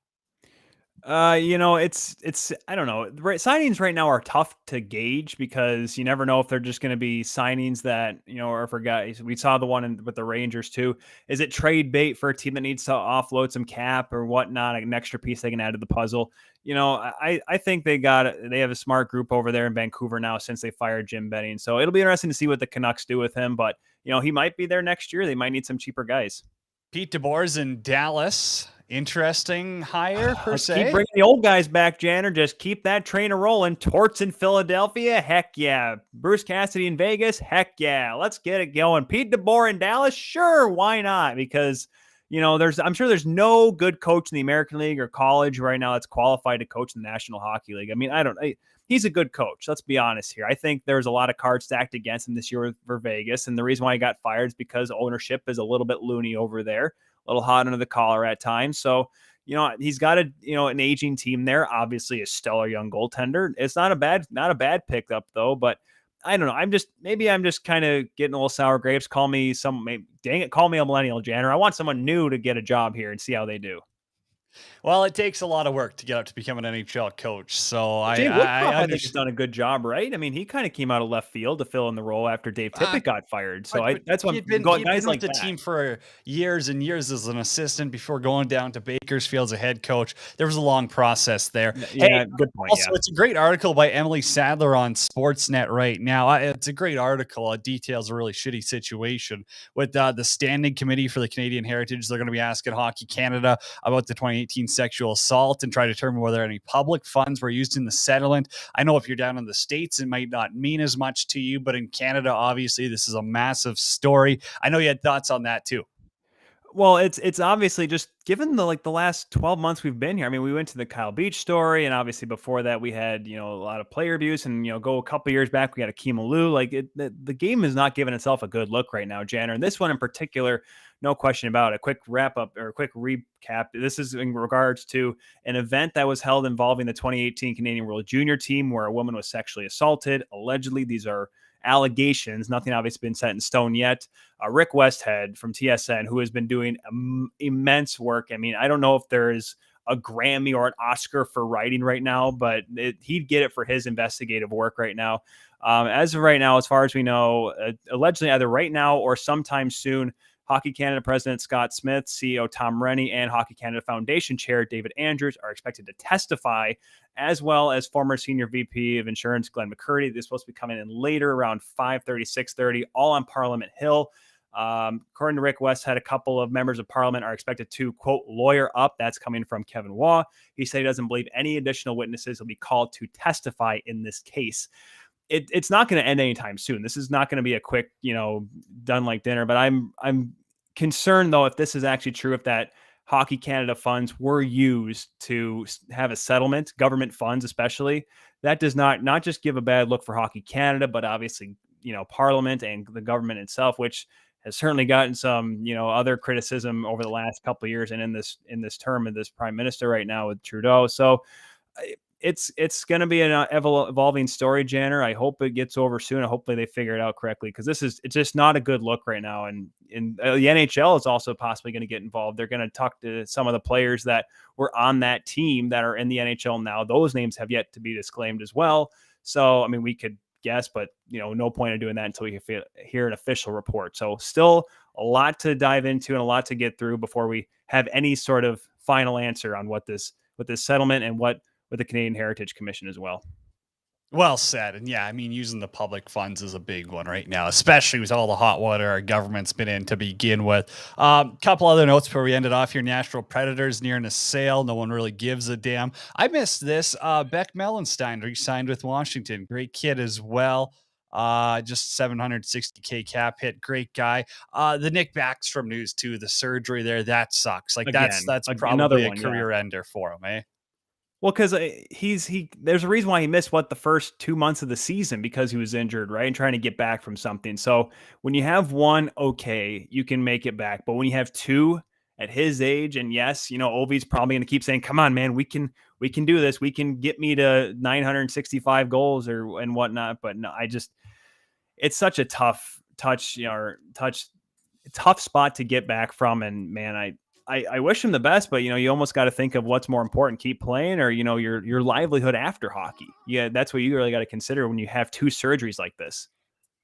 It's I don't know. Signings right now are tough to gauge because you never know if they're just going to be signings that, are for guys. We saw the one with the Rangers too. Is it trade bait for a team that needs to offload some cap or whatnot, an extra piece they can add to the puzzle? I think they have a smart group over there in Vancouver now since they fired Jim Benning. So it'll be interesting to see what the Canucks do with him, but he might be there next year. They might need some cheaper guys. Pete DeBoer's in Dallas. Interesting hire, per se. Keep bringing the old guys back, Janner. Just keep that train a-rolling. Torts in Philadelphia, heck yeah. Bruce Cassidy in Vegas, heck yeah. Let's get it going. Pete DeBoer in Dallas, sure, why not? Because, I'm sure there's no good coach in the American League or college right now that's qualified to coach in the National Hockey League. I mean, he's a good coach. Let's be honest here. I think there's a lot of cards stacked against him this year for Vegas, and the reason why he got fired is because ownership is a little bit loony over there. A little hot under the collar at times. So, he's got an aging team there. Obviously a stellar young goaltender. It's not a bad pickup though, but I don't know. I'm just kind of getting a little sour grapes. Call me a millennial, Janner. I want someone new to get a job here and see how they do. Well, it takes a lot of work to get up to become an NHL coach. So I think he's done a good job, right? I mean, he kind of came out of left field to fill in the role after Dave Tippett got fired. So that's what he'd been with the team for years and years as an assistant before going down to Bakersfield as a head coach. There was a long process there. Yeah, good point. Also, it's a great article by Emily Sadler on Sportsnet right now. It's a great article. It details a really shitty situation with the standing committee for the Canadian Heritage. They're going to be asking Hockey Canada about the 2018 sexual assault and try to determine whether any public funds were used in the settlement. I know if you're down in the States, it might not mean as much to you, but in Canada, obviously, this is a massive story. I know you had thoughts on that too. Well, it's obviously just given the last 12 months we've been here. I mean, we went to the Kyle Beach story, and obviously before that we had, a lot of player abuse, and go a couple years back we had Akeem Alou. The game is not giving itself a good look right now, Janner. And this one in particular, no question about it. A quick wrap up or a quick recap. This is in regards to an event that was held involving the 2018 Canadian World Junior team where a woman was sexually assaulted. Allegedly, these are allegations. Nothing obviously been set in stone yet. Rick Westhead from TSN, who has been doing immense work. I mean, I don't know if there is a Grammy or an Oscar for writing right now, but he'd get it for his investigative work right now. As of right now, as far as we know, allegedly either right now or sometime soon, Hockey Canada President Scott Smith, CEO Tom Rennie, and Hockey Canada Foundation Chair David Andrews are expected to testify, as well as former Senior VP of Insurance Glenn McCurdy. They're supposed to be coming in later around 5:30, 6:30, all on Parliament Hill. According to Rick Westhead, a couple of members of Parliament are expected to, quote, lawyer up. That's coming from Kevin Waugh. He said he doesn't believe any additional witnesses will be called to testify in this case. It's not going to end anytime soon. This is not going to be a quick, done like dinner. But I'm concerned, though, if this is actually true, if that Hockey Canada funds were used to have a settlement, government funds especially, that does not just give a bad look for Hockey Canada, but obviously, Parliament and the government itself, which has certainly gotten some, other criticism over the last couple of years, and in this term of this prime minister right now with Trudeau. So it's going to be an evolving story, Janner. I hope it gets over soon. Hopefully they figure it out correctly, because it's just not a good look right now. And the NHL is also possibly going to get involved. They're going to talk to some of the players that were on that team that are in the NHL now. Those names have yet to be disclaimed as well. So, I mean, we could guess, but no point in doing that until we hear an official report. So still a lot to dive into and a lot to get through before we have any sort of final answer on what this settlement and what with the Canadian Heritage Commission as well. Well said. And yeah, I mean, using the public funds is a big one right now, especially with all the hot water our government's been in to begin with. Couple other notes before we end it off here. Nashville Predators nearing a sale. No one really gives a damn. I missed this. Beck Mellenstein re-signed with Washington. Great kid as well. Just $760K cap hit. Great guy. The Nick Backstrom news too. The surgery there, that sucks. That's probably a career ender for him, eh? Well, because there's a reason why he missed the first 2 months of the season, because he was injured, right, and trying to get back from something. So when you have one, okay, you can make it back. But when you have two at his age, and yes, Ovi's probably going to keep saying, "Come on, man, we can do this. We can get me to 965 goals and whatnot." But no, it's such a tough tough spot to get back from. And man, I wish him the best, but you almost got to think of what's more important: keep playing, or your livelihood after hockey. Yeah, that's what you really got to consider when you have two surgeries like this.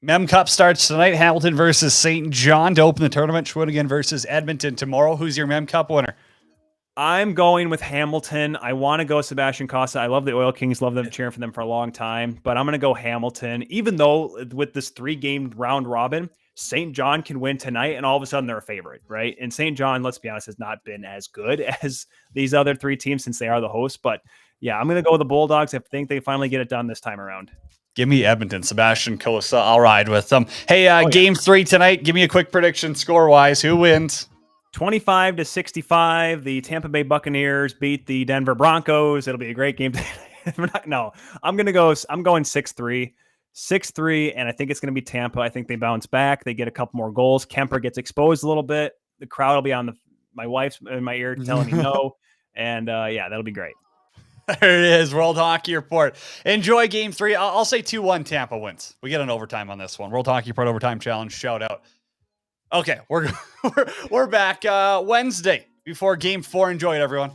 Mem Cup starts tonight. Hamilton versus St. John to open the tournament. Shawinigan versus Edmonton tomorrow. Who's your Mem Cup winner? I'm going with Hamilton. I want to go Sebastian Cossa. I love the Oil Kings. Love them, cheering for them for a long time. But I'm going to go Hamilton, even though with this 3-game round robin, St. John can win tonight, and all of a sudden they're a favorite, right? And St. John, let's be honest, has not been as good as these other three teams since they are the hosts. But yeah, I'm going to go with the Bulldogs. I think they finally get it done this time around. Give me Edmonton. Sebastian Cossa. I'll ride with them. Hey, Game 3 tonight. Give me a quick prediction score-wise. Who wins? 25-65. The Tampa Bay Buccaneers beat the Denver Broncos. It'll be a great game. I'm going 6-3. 6-3, and I think it's going to be Tampa. I think they bounce back. They get a couple more goals. Kemper gets exposed a little bit. The crowd will be on my wife's in my ear telling me no. And yeah, that'll be great. There it is, World Hockey Report. Enjoy Game 3. I'll say 2-1 Tampa wins. We get an overtime on this one. World Hockey Report Overtime Challenge. Shout out. Okay, we're back Wednesday before Game 4. Enjoy it, everyone.